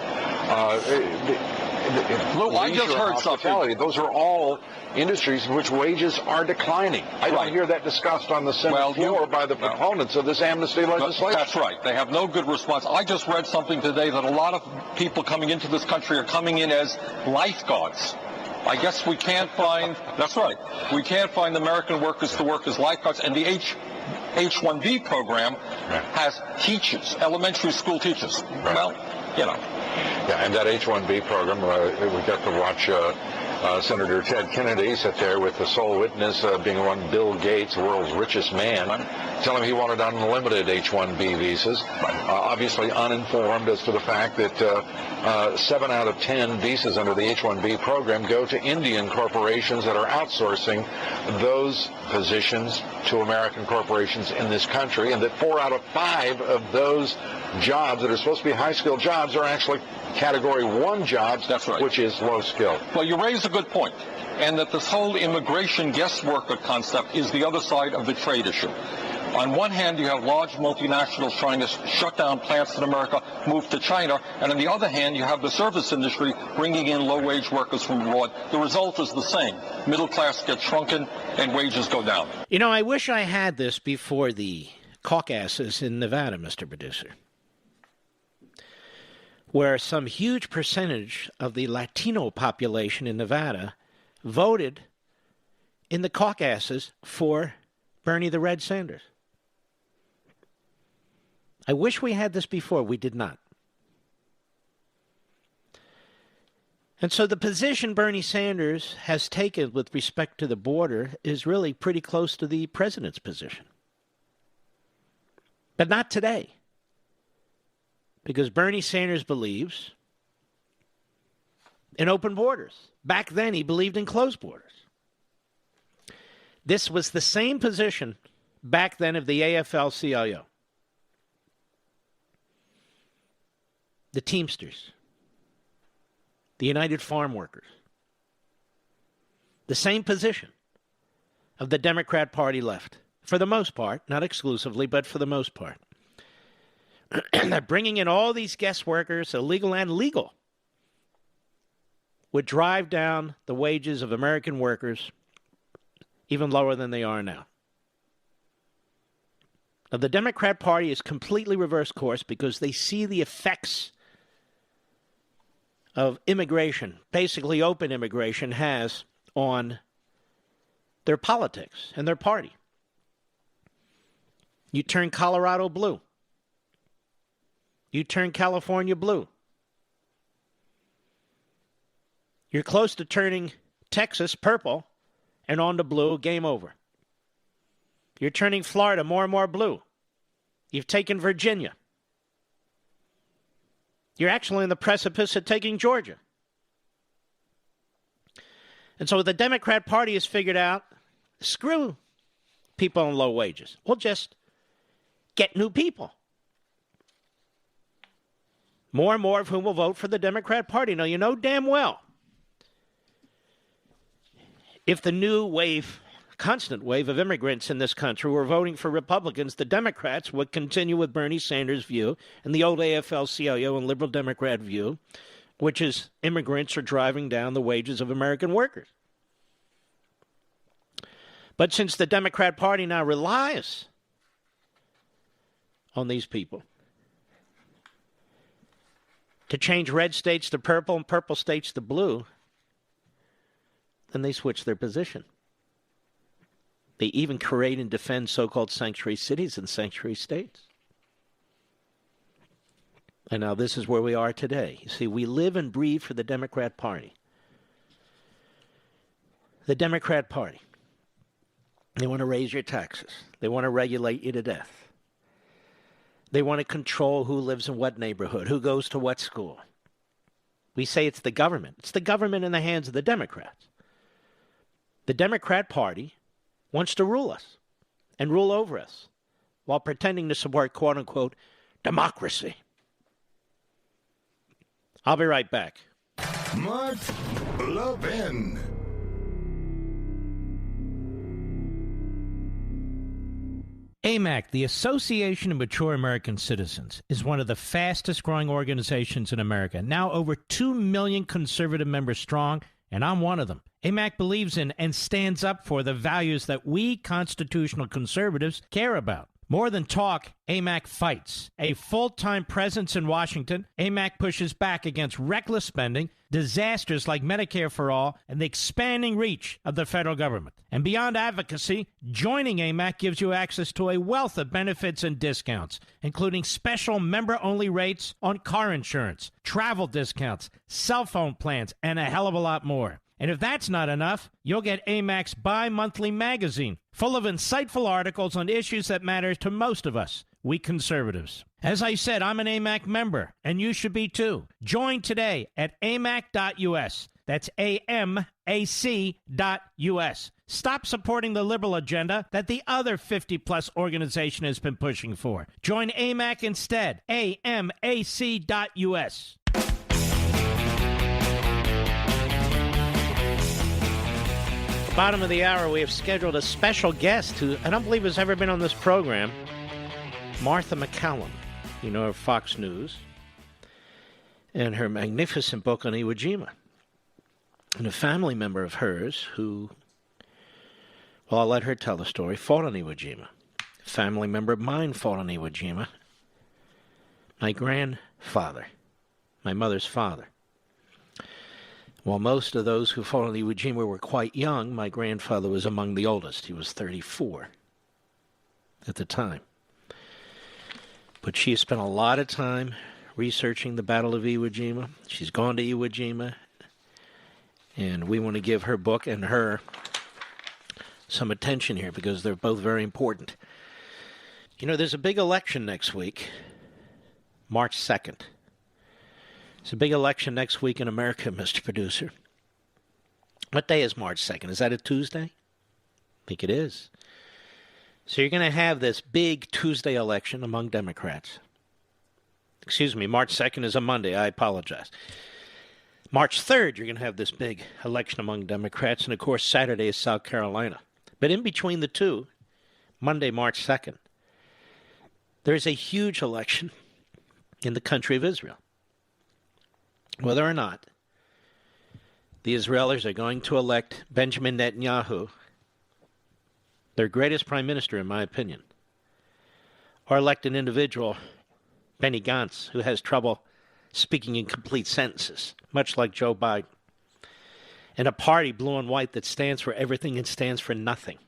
Lou, I just heard something. Those are all industries in which wages are declining. I don't hear that discussed on the Senate floor by the proponents of this amnesty legislation. That's right. They have no good response. I just read something today that a lot of people coming into this country are coming in as lifeguards. I guess we can't find, that's right, we can't find American workers to work as lifeguards, and the H-1B program has teachers, elementary school teachers. Right. Well, Yeah, and that H-1B program, we got to watch Senator Ted Kennedy sit there with the sole witness being one Bill Gates, the world's richest man, tell him he wanted unlimited H-1B visas, obviously uninformed as to the fact that 7 out of 10 visas under the H-1B program go to Indian corporations that are outsourcing those positions to American corporations in this country, and that 4 out of 5 of those jobs that are supposed to be high-skilled jobs are actually Category 1 jobs, that's right, which is low-skilled. Well, you raise a good point, and that this whole immigration guest worker concept is the other side of the trade issue. On one hand, you have large multinationals trying to shut down plants in America, move to China, and on the other hand, you have the service industry bringing in low-wage workers from abroad. The result is the same. Middle class gets shrunken and wages go down. I wish I had this before the caucuses in Nevada, Mr. Producer, where some huge percentage of the Latino population in Nevada voted in the caucuses for Bernie the Red Sanders. I wish we had this before. We did not. And so the position Bernie Sanders has taken with respect to the border is really pretty close to the president's position. But not today. Because Bernie Sanders believes in open borders. Back then, he believed in closed borders. This was the same position back then of the AFL-CIO. The Teamsters. The United Farm Workers. The same position of the Democrat Party left. For the most part, not exclusively, but for the most part. That bringing in all these guest workers, illegal and legal, would drive down the wages of American workers even lower than they are now. Now, the Democrat Party has completely reversed course because they see the effects of immigration, basically open immigration, has on their politics and their party. You turn Colorado blue. You turn California blue. You're close to turning Texas purple and on to blue, game over. You're turning Florida more and more blue. You've taken Virginia. You're actually on the precipice of taking Georgia. And so the Democrat Party has figured out, screw people on low wages. We'll just get new people. More and more of whom will vote for the Democrat Party. Now, you know damn well, if the new wave, constant wave of immigrants in this country were voting for Republicans, the Democrats would continue with Bernie Sanders' view and the old AFL-CIO and liberal Democrat view, which is immigrants are driving down the wages of American workers. But since the Democrat Party now relies on these people to change red states to purple and purple states to blue, then they switch their position. They even create and defend so-called sanctuary cities and sanctuary states. And now this is where we are today. You see, we live and breathe for the Democrat Party. The Democrat Party. They want to raise your taxes. They want to regulate you to death. They want to control who lives in what neighborhood, who goes to what school. We say it's the government. It's the government in the hands of the Democrats. The Democrat Party wants to rule us and rule over us while pretending to support, quote-unquote, democracy. I'll be right back. Mark Levin. AMAC, the Association of Mature American Citizens, is one of the fastest-growing organizations in America. Now over 2 million conservative members strong, and I'm one of them. AMAC believes in and stands up for the values that we constitutional conservatives care about. More than talk, AMAC fights. A full-time presence in Washington, AMAC pushes back against reckless spending, disasters like Medicare for All, and the expanding reach of the federal government. And beyond advocacy, joining AMAC gives you access to a wealth of benefits and discounts, including special member-only rates on car insurance, travel discounts, cell phone plans, and a hell of a lot more. And if that's not enough, you'll get AMAC's bi-monthly magazine, full of insightful articles on issues that matter to most of us, we conservatives. As I said, I'm an AMAC member, and you should be too. Join today at amac.us. That's AMAC.us. Stop supporting the liberal agenda that the other 50-plus organization has been pushing for. Join AMAC instead. AMAC.us. Bottom of the hour, we have scheduled a special guest who I don't believe has ever been on this program, Martha MacCallum, you know, of Fox News, and her magnificent book on Iwo Jima. And a family member of hers who, well, I'll let her tell the story, fought on Iwo Jima. A family member of mine fought on Iwo Jima. My grandfather, my mother's father. While most of those who fought on Iwo Jima were quite young, my grandfather was among the oldest. He was 34 at the time. But she spent a lot of time researching the Battle of Iwo Jima. She's gone to Iwo Jima, and we want to give her book and her some attention here because they're both very important. You know, there's a big election next week, March 2nd. It's a big election next week in America, Mr. Producer. What day is March 2nd? Is that a Tuesday? I think it is. So you're going to have this big Tuesday election among Democrats. Excuse me, March 2nd is a Monday. I apologize. March 3rd, you're going to have this big election among Democrats. And, of course, Saturday is South Carolina. But in between the two, Monday, March 2nd, there's a huge election in the country of Israel. Whether or not the Israelis are going to elect Benjamin Netanyahu, their greatest prime minister, in my opinion, or elect an individual, Benny Gantz, who has trouble speaking in complete sentences, much like Joe Biden, and a party, blue and white, that stands for everything and stands for nothing,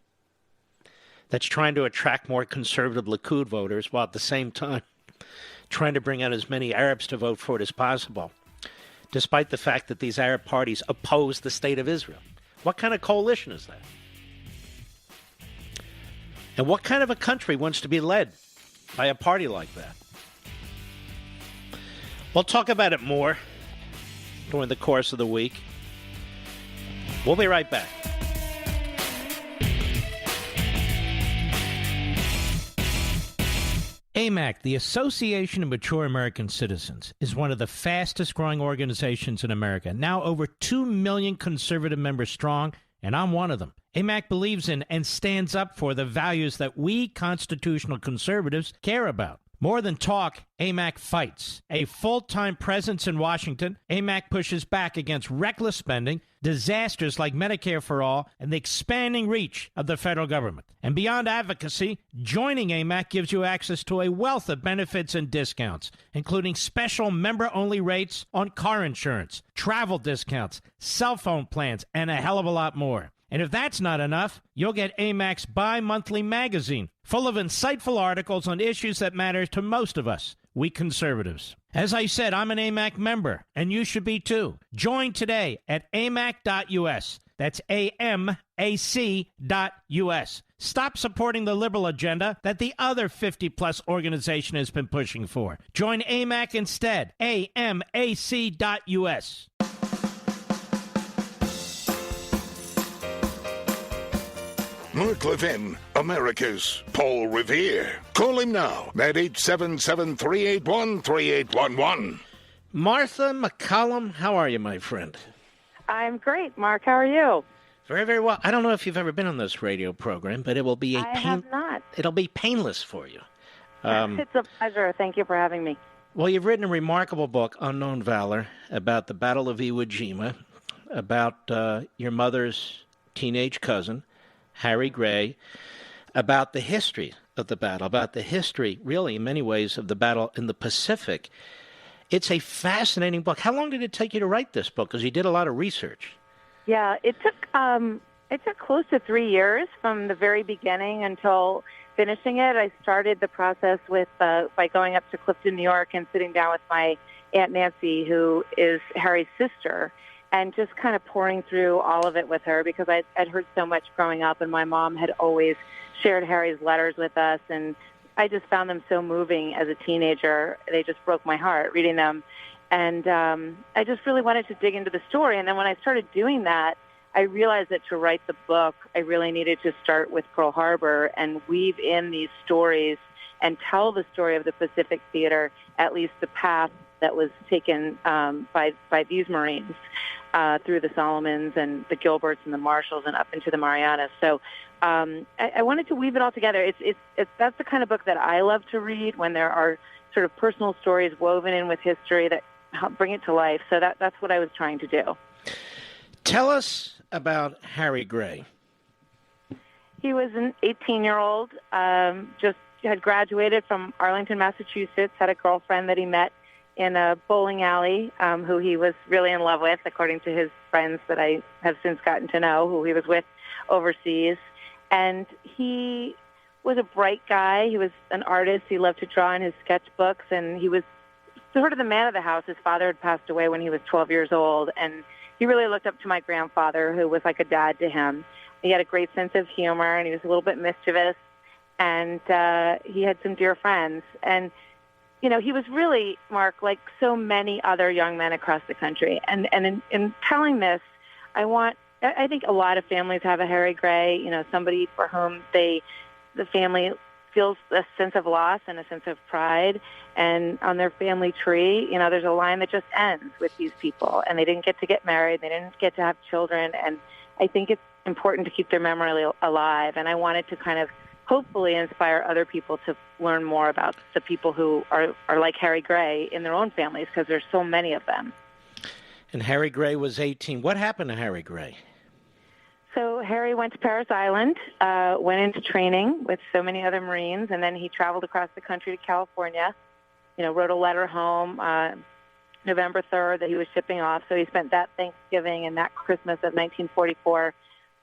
that's trying to attract more conservative Likud voters while at the same time trying to bring out as many Arabs to vote for it as possible. despite the fact that these Arab parties oppose the state of Israel. What kind of coalition is that? And what kind of a country wants to be led by a party like that? We'll talk about it more during the course of the week. We'll be right back. AMAC, the Association of Mature American Citizens, is one of the fastest growing organizations in America. Now over 2 million conservative members strong, and I'm one of them. AMAC believes in and stands up for the values that we constitutional conservatives care about. More than talk, AMAC fights. A full-time presence in Washington, AMAC pushes back against reckless spending, disasters like Medicare for All, and the expanding reach of the federal government. And beyond advocacy, joining AMAC gives you access to a wealth of benefits and discounts, including special member-only rates on car insurance, travel discounts, cell phone plans, and a hell of a lot more. And if that's not enough, you'll get AMAC's bi-monthly magazine, full of insightful articles on issues that matter to most of us, we conservatives. As I said, I'm an AMAC member, and you should be too. Join today at amac.us. That's AMAC.us. Stop supporting the liberal agenda that the other 50-plus organization has been pushing for. Join AMAC instead. AMAC.us. Mark Levin, America's Paul Revere. Call him now at 877-381-3811. Martha McCollum, how are you, my friend? I'm great, Mark. How are you? Very, very well. I don't know if you've ever been on this radio program, but it will be I have not. It'll be painless for you. It's a pleasure. Thank you for having me. Well, you've written a remarkable book, Unknown Valor, about the Battle of Iwo Jima, about your mother's teenage cousin, Harry Gray, about the history of the battle, about the history, really, in many ways, of the battle in the Pacific. It's a fascinating book. How long did it take you to write this book? Because you did a lot of research. Yeah, it took close to 3 years from the very beginning until finishing it. I started the process with by going up to Clifton, New York, and sitting down with my Aunt Nancy, who is Harry's sister, and just kind of pouring through all of it with her because I'd heard so much growing up, and my mom had always shared Harry's letters with us, and I just found them so moving as a teenager. They just broke my heart reading them, and I just really wanted to dig into the story. And then when I started doing that, I realized that to write the book, I really needed to start with Pearl Harbor and weave in these stories and tell the story of the Pacific Theater, at least the path that was taken by these Marines through the Solomons and the Gilberts and the Marshalls and up into the Marianas. So I wanted to weave it all together. That's the kind of book that I love to read, when there are sort of personal stories woven in with history that help bring it to life. So that's what I was trying to do. Tell us about Harry Gray. He was an 18-year-old, just had graduated from Arlington, Massachusetts, had a girlfriend that he met in a bowling alley, who he was really in love with, according to his friends that I have since gotten to know, who he was with overseas. And he was a bright guy. He was an artist. He loved to draw in his sketchbooks, and he was sort of the man of the house. His father had passed away when he was 12 years old, and he really looked up to my grandfather, who was like a dad to him. He had a great sense of humor, and he was a little bit mischievous, and he had some dear friends. And you know, he was really, Mark, like so many other young men across the country. And in telling this, I think a lot of families have a Harry Gray, you know, somebody for whom the family feels a sense of loss and a sense of pride. And on their family tree, you know, there's a line that just ends with these people. And they didn't get married. They didn't get to have children. And I think it's important to keep their memory alive. And I wanted to kind of hopefully inspire other people to learn more about the people who are like Harry Gray in their own families, because there's so many of them. And Harry Gray was 18. What happened to Harry Gray? So Harry went to Parris Island, went into training with so many other Marines, and then he traveled across the country to California, you know, wrote a letter home November 3rd that he was shipping off. So he spent that Thanksgiving and that Christmas of 1944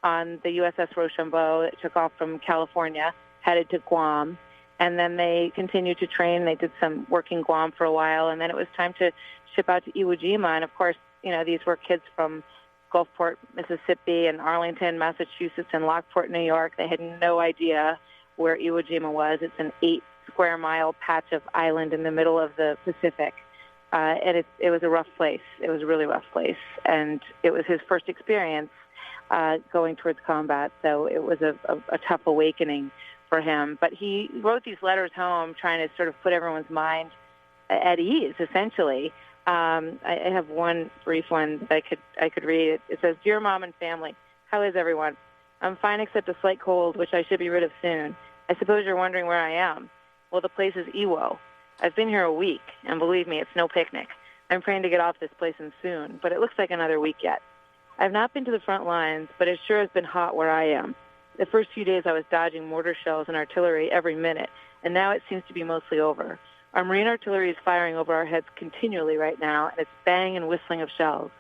on the USS Rochambeau that took off from California, headed to Guam. And then they continued to train. They did some work in Guam for a while, and then it was time to ship out to Iwo Jima. And, of course, these were kids from Gulfport, Mississippi, and Arlington, Massachusetts, and Lockport, New York. They had no idea where Iwo Jima was. It's an 8-square-mile patch of island in the middle of the Pacific. And it was a rough place. It was a really rough place. And it was his first experience going towards combat. So it was a tough awakening for him. But he wrote these letters home trying to sort of put everyone's mind at ease, essentially. I have one brief one that I could read. It says, "Dear Mom and family, how is everyone? I'm fine except a slight cold, which I should be rid of soon. I suppose you're wondering where I am. Well, the place is Iwo. I've been here a week, and believe me, it's no picnic. I'm praying to get off this place soon, but it looks like another week yet. I've not been to the front lines, but it sure has been hot where I am. The first few days I was dodging mortar shells and artillery every minute, and now it seems to be mostly over. Our Marine artillery is firing over our heads continually right now, and it's bang and whistling of shells.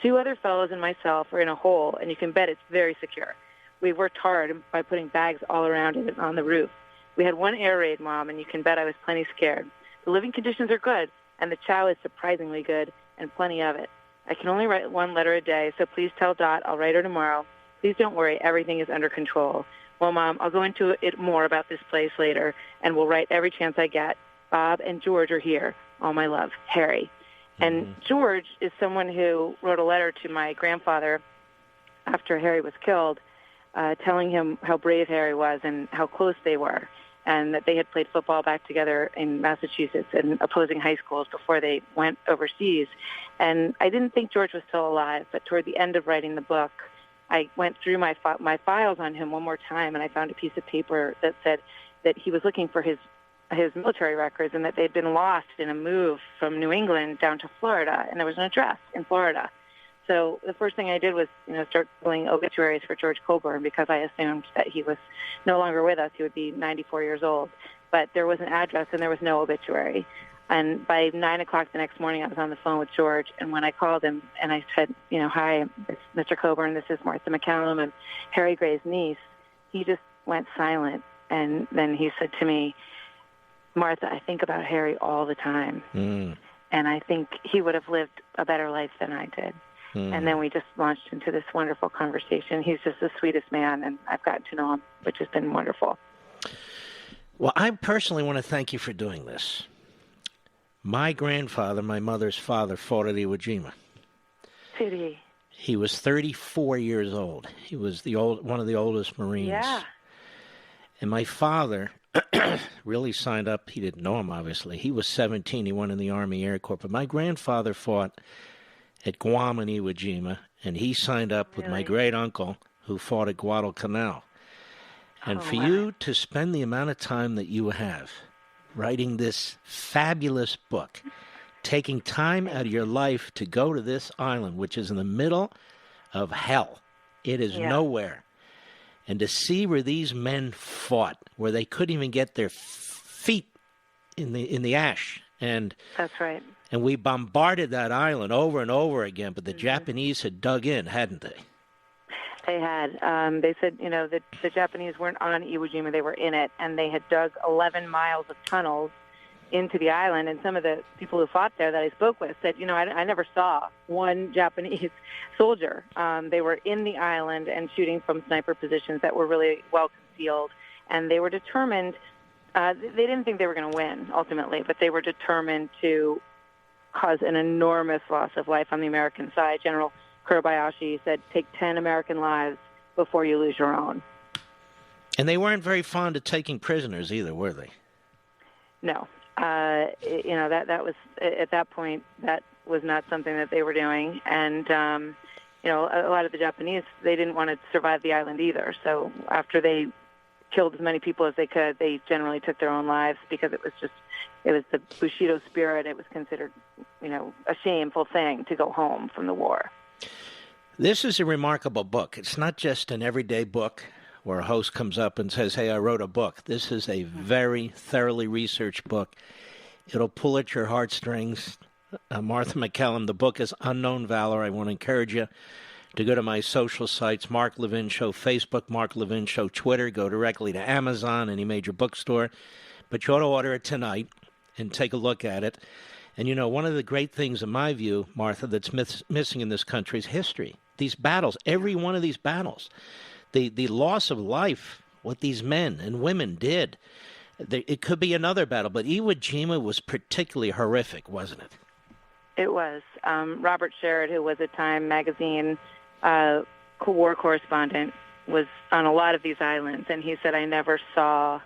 2 other fellows and myself are in a hole, and you can bet it's very secure. We've worked hard by putting bags all around it and on the roof. We had 1 air raid, Mom, and you can bet I was plenty scared. The living conditions are good, and the chow is surprisingly good, and plenty of it. I can only write 1 letter a day, so please tell Dot I'll write her tomorrow. Please don't worry, everything is under control. Well, Mom, I'll go into it more about this place later, and we'll write every chance I get. Bob and George are here. All my love, Harry." And George is someone who wrote a letter to my grandfather after Harry was killed, telling him how brave Harry was and how close they were, and that they had played football back together in Massachusetts and opposing high schools before they went overseas. And I didn't think George was still alive, but toward the end of writing the book, I went through my files on him one more time, and I found a piece of paper that said that he was looking for his military records and that they'd been lost in a move from New England down to Florida, and there was an address in Florida. So the first thing I did was, start doing obituaries for George Coburn because I assumed that he was no longer with us. He would be 94 years old. But there was an address and there was no obituary. And by 9 o'clock the next morning, I was on the phone with George. And when I called him and I said, "Hi, it's Mr. Coburn. This is Martha McCallum and Harry Gray's niece," he just went silent. And then he said to me, "Martha, I think about Harry all the time. And I think he would have lived a better life than I did." And then we just launched into this wonderful conversation. He's just the sweetest man, and I've gotten to know him, which has been wonderful. Well, I personally want to thank you for doing this. My grandfather, my mother's father, fought at Iwo Jima. Did he? He was 34 years old. He was one of the oldest Marines. Yeah. And my father really signed up. He didn't know him, obviously. He was 17. He went in the Army Air Corps. But my grandfather fought at Guam and Iwo Jima, and he signed up with my great-uncle who fought at Guadalcanal. And for you to spend the amount of time that you have writing this fabulous book, taking time out of your life to go to this island, which is in the middle of hell. It is nowhere. And to see where these men fought, where they couldn't even get their feet in the ash. And that's right. And we bombarded that island over and over again, but the Japanese had dug in, hadn't they? They had. They said, that the Japanese weren't on Iwo Jima, they were in it, and they had dug 11 miles of tunnels into the island. And some of the people who fought there that I spoke with said, I never saw one Japanese soldier. They were in the island and shooting from sniper positions that were really well concealed, and they were determined. They didn't think they were going to win, ultimately, but they were determined to cause an enormous loss of life on the American side. General Kurabayashi said, take 10 American lives before you lose your own. And they weren't very fond of taking prisoners either, were they? No. That was, at that point, that was not something that they were doing. And, a lot of the Japanese, they didn't want to survive the island either. So after they killed as many people as they could, they generally took their own lives because it was the Bushido spirit. It was considered, a shameful thing to go home from the war. This is a remarkable book. It's not just an everyday book where a host comes up and says, hey, I wrote a book. This is a very thoroughly researched book. It'll pull at your heartstrings. Martha McCallum, the book is Unknown Valor. I want to encourage you to go to my social sites, Mark Levin Show Facebook, Mark Levin Show Twitter. Go directly to Amazon, any major bookstore. But you ought to order it tonight and take a look at it. And, one of the great things, in my view, Martha, that's missing in this country is history. These battles, every one of these battles, the loss of life, what these men and women did. It could be another battle, but Iwo Jima was particularly horrific, wasn't it? It was. Robert Sherrod, who was a Time magazine war correspondent, was on a lot of these islands, and he said, I never saw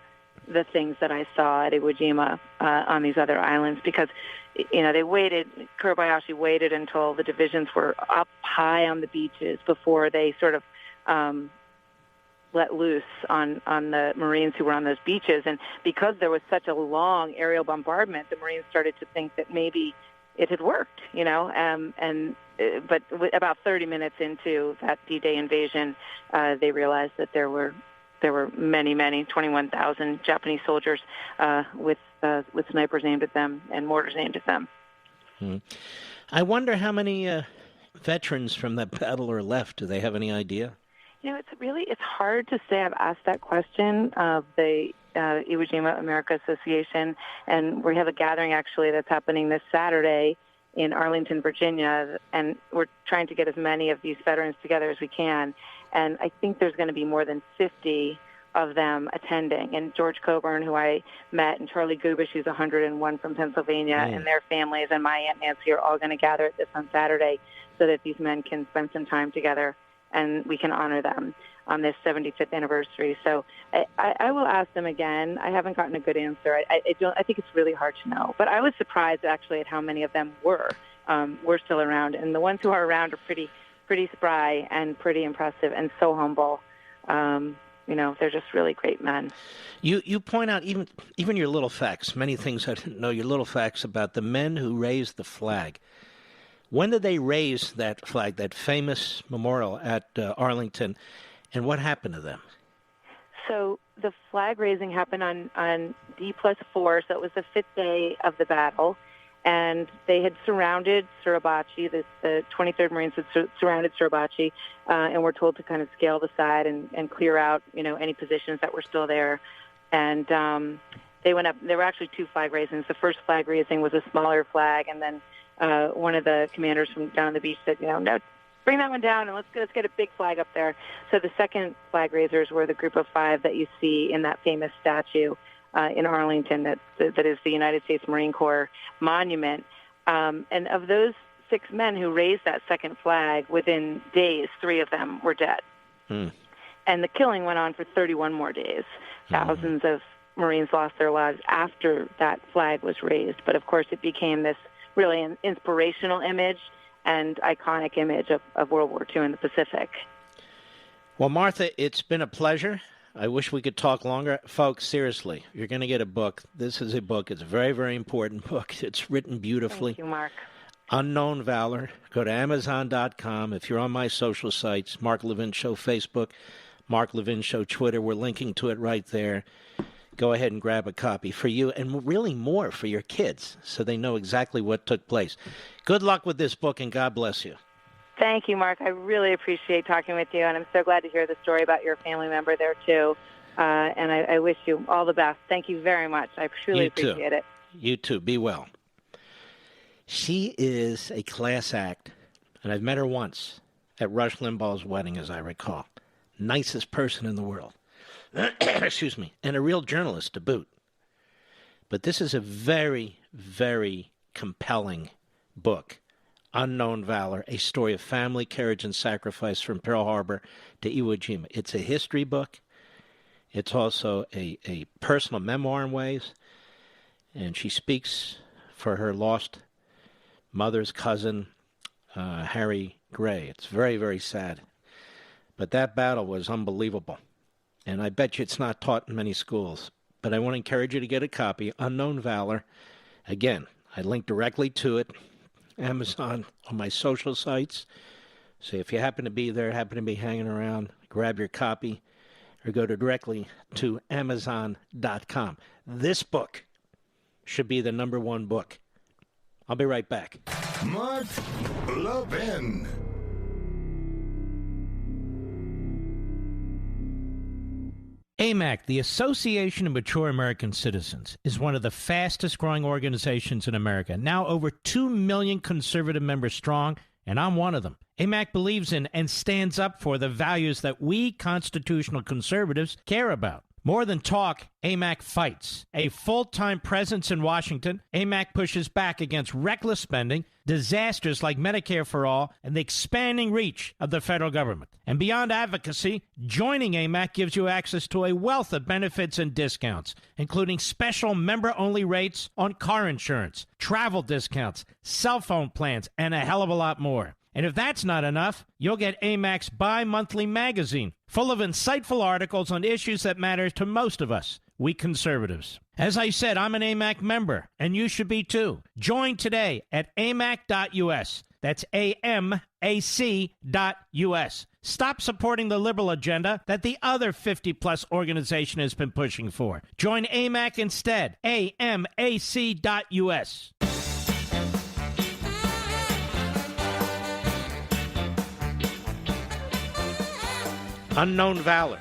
the things that I saw at Iwo Jima on these other islands because, they waited, Kurobayashi waited until the divisions were up high on the beaches before they sort of let loose on the Marines who were on those beaches. And because there was such a long aerial bombardment, the Marines started to think that maybe it had worked, but about 30 minutes into that D-Day invasion, they realized that there were many 21,000 Japanese soldiers with snipers aimed at them and mortars aimed at them. I wonder how many veterans from that battle are left. Do they have any idea? It's hard to say. I've asked that question of the Iwo Jima America Association, and we have a gathering actually that's happening this Saturday in Arlington, Virginia, and we're trying to get as many of these veterans together as we can. And I think there's going to be more than 50 of them attending. And George Coburn, who I met, and Charlie Gubish, who's 101 from Pennsylvania, and their families, and my Aunt Nancy are all going to gather at this on Saturday so that these men can spend some time together and we can honor them on this 75th anniversary. So I will ask them again. I haven't gotten a good answer. I think it's really hard to know. But I was surprised, actually, at how many of them were still around. And the ones who are around are pretty spry and pretty impressive and so humble. They're just really great men. You point out even your little facts, many things I didn't know, your little facts about the men who raised the flag. When did they raise that flag, that famous memorial at Arlington, and what happened to them? So the flag raising happened on D+4, so it was the 5th day of the battle, and they had surrounded Suribachi. The 23rd Marines had surrounded Suribachi, and were told to kind of scale the side and clear out, any positions that were still there. And they went up. There were actually 2 flag raisings. The first flag raising was a smaller flag, and then one of the commanders from down on the beach said, no, bring that one down and let's get a big flag up there. So the second flag raisers were the group of 5 that you see in that famous statue in Arlington that is the United States Marine Corps monument. And of those 6 men who raised that second flag, within days, 3 of them were dead. And the killing went on for 31 more days. Thousands of Marines lost their lives after that flag was raised. But, of course, it became this really an inspirational image and iconic image of World War II in the Pacific. Well, Martha, it's been a pleasure. I wish we could talk longer. Folks, seriously, you're going to get a book. This is a book. It's a very, very important book. It's written beautifully. Thank you, Mark. Unknown Valor. Go to Amazon.com. If you're on my social sites, Mark Levin Show Facebook, Mark Levin Show Twitter, we're linking to it right there. Go ahead and grab a copy for you and really more for your kids so they know exactly what took place. Good luck with this book, and God bless you. Thank you, Mark. I really appreciate talking with you, and I'm so glad to hear the story about your family member there, too. And I wish you all the best. Thank you very much. I truly appreciate it. You too. Be well. She is a class act, and I've met her once at Rush Limbaugh's wedding, as I recall. Nicest person in the world. Excuse me, and a real journalist to boot. But this is a very, very compelling book, Unknown Valor, a story of family, courage, and sacrifice from Pearl Harbor to Iwo Jima. It's a history book. It's also a personal memoir in ways, and she speaks for her lost mother's cousin, Harry Gray. It's very, very sad. But that battle was unbelievable. And I bet you it's not taught in many schools. But I want to encourage you to get a copy, Unknown Valor. Again, I link directly to it, Amazon, on my social sites. So if you happen to be there, happen to be hanging around, grab your copy or go directly to Amazon.com. This book should be the #1 book. I'll be right back. Mark Levin. AMAC, the Association of Mature American Citizens, is one of the fastest-growing organizations in America, now over 2 million conservative members strong, and I'm one of them. AMAC believes in and stands up for the values that we constitutional conservatives care about. More than talk, AMAC fights. A full-time presence in Washington, AMAC pushes back against reckless spending, disasters like Medicare for All, and the expanding reach of the federal government. And beyond advocacy, joining AMAC gives you access to a wealth of benefits and discounts, including special member-only rates on car insurance, travel discounts, cell phone plans, and a hell of a lot more. And if that's not enough, you'll get AMAC's bi-monthly magazine, full of insightful articles on issues that matter to most of us, we conservatives. As I said, I'm an AMAC member, and you should be too. Join today at amac.us. That's AMAC.us. Stop supporting the liberal agenda that the other 50-plus organization has been pushing for. Join AMAC instead. AMAC.us. Unknown Valor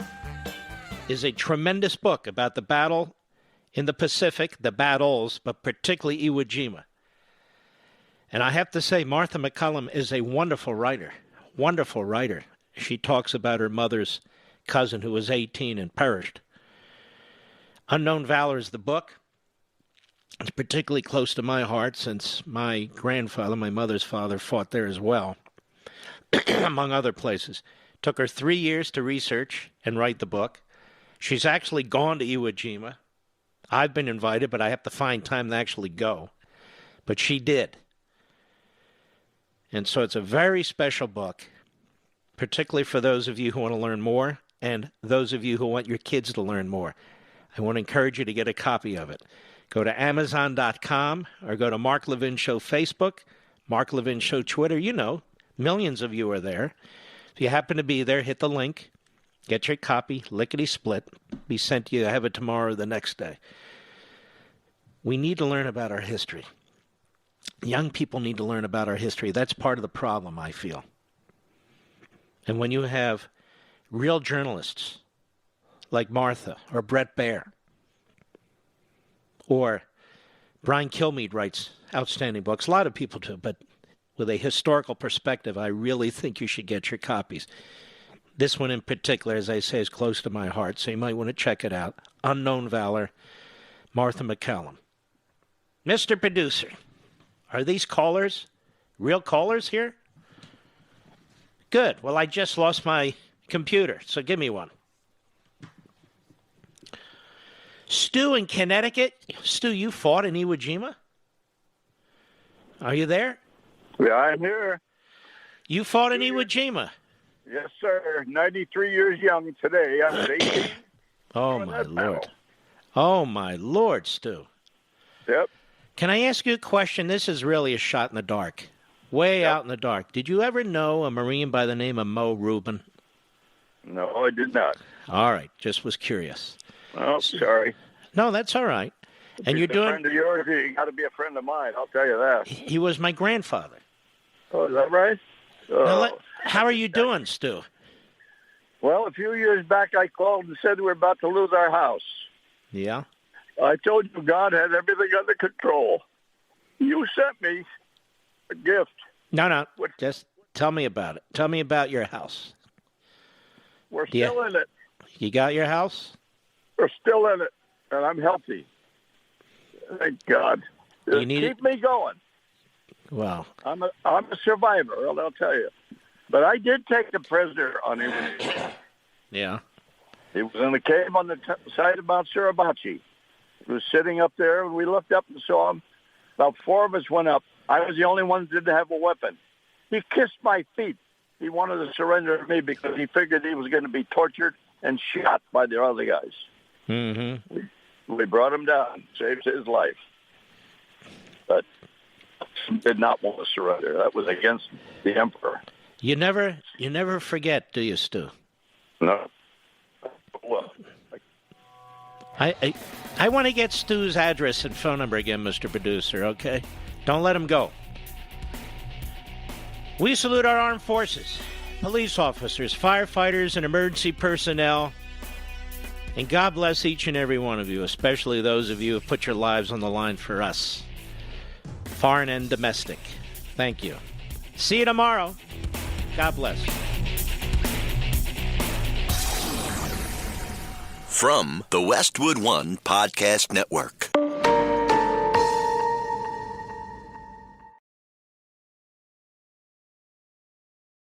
is a tremendous book about the battle in the Pacific, the battles, but particularly Iwo Jima. And I have to say, Martha McCullum is a wonderful writer, wonderful writer. She talks about her mother's cousin who was 18 and perished. Unknown Valor is the book. It's particularly close to my heart since my grandfather, my mother's father, fought there as well, among other places. Took her 3 years to research and write the book. She's actually gone to Iwo Jima. I've been invited, but I have to find time to actually go. But she did. And so it's a very special book, particularly for those of you who want to learn more and those of you who want your kids to learn more. I want to encourage you to get a copy of it. Go to Amazon.com or go to Mark Levin Show Facebook, Mark Levin Show Twitter. You know, millions of you are there. If you happen to be there, hit the link, get your copy, lickety-split, be sent to you. I have it tomorrow or the next day. We need to learn about our history. Young people need to learn about our history. That's part of the problem, I feel. And when you have real journalists like Martha or Brett Baer or Brian Kilmeade writes outstanding books, a lot of people do, but with a historical perspective, I really think you should get your copies. This one in particular, as I say, is close to my heart, so you might want to check it out. Unknown Valor, Martha McCullum. Mr. Producer, are these callers real callers here? Good. Well, I just lost my computer, so give me one. Stu in Connecticut. Stu, you fought in Iwo Jima? Are you there? Yeah, I'm here. You fought in Iwo Jima? Yes, sir. 93 years young today. I was 18. Oh, my Lord. Oh, my Lord, Stu. Yep. Can I ask you a question? This is really a shot in the dark. Way out in the dark. Did you ever know a Marine by the name of Mo Rubin? No, I did not. All right. Just was curious. Oh, sorry. No, that's all right. If and he's you're doing. A friend of yours, you got to be a friend of mine. I'll tell you that. He was my grandfather. Oh, is that right? How are you doing, Stu? Well, a few years back, I called and said we're about to lose our house. Yeah? I told you God had everything under control. You sent me a gift. No. Just tell me about it. Tell me about your house. We're still in it. You got your house? We're still in it, and I'm healthy. Thank God. Just keep me going. Wow. I'm a survivor, I'll tell you. But I did take a prisoner on him. Yeah. He was in a cave on the side of Mount Suribachi. He was sitting up there, and we looked up and saw him. About 4 of us went up. I was the only one who didn't have a weapon. He kissed my feet. He wanted to surrender to me because he figured he was going to be tortured and shot by the other guys. Mm-hmm. We brought him down, saved his life. But did not want to surrender. That was against the emperor. You never forget, do you, Stu? No. Well, I want to get Stu's address and phone number again, Mr. Producer, okay? Don't let him go. We salute our armed forces, police officers, firefighters, and emergency personnel, And God bless each and every one of you, especially those of you who have put your lives on the line for us, foreign and domestic. Thank you. See you tomorrow. God bless. From the Westwood One Podcast Network.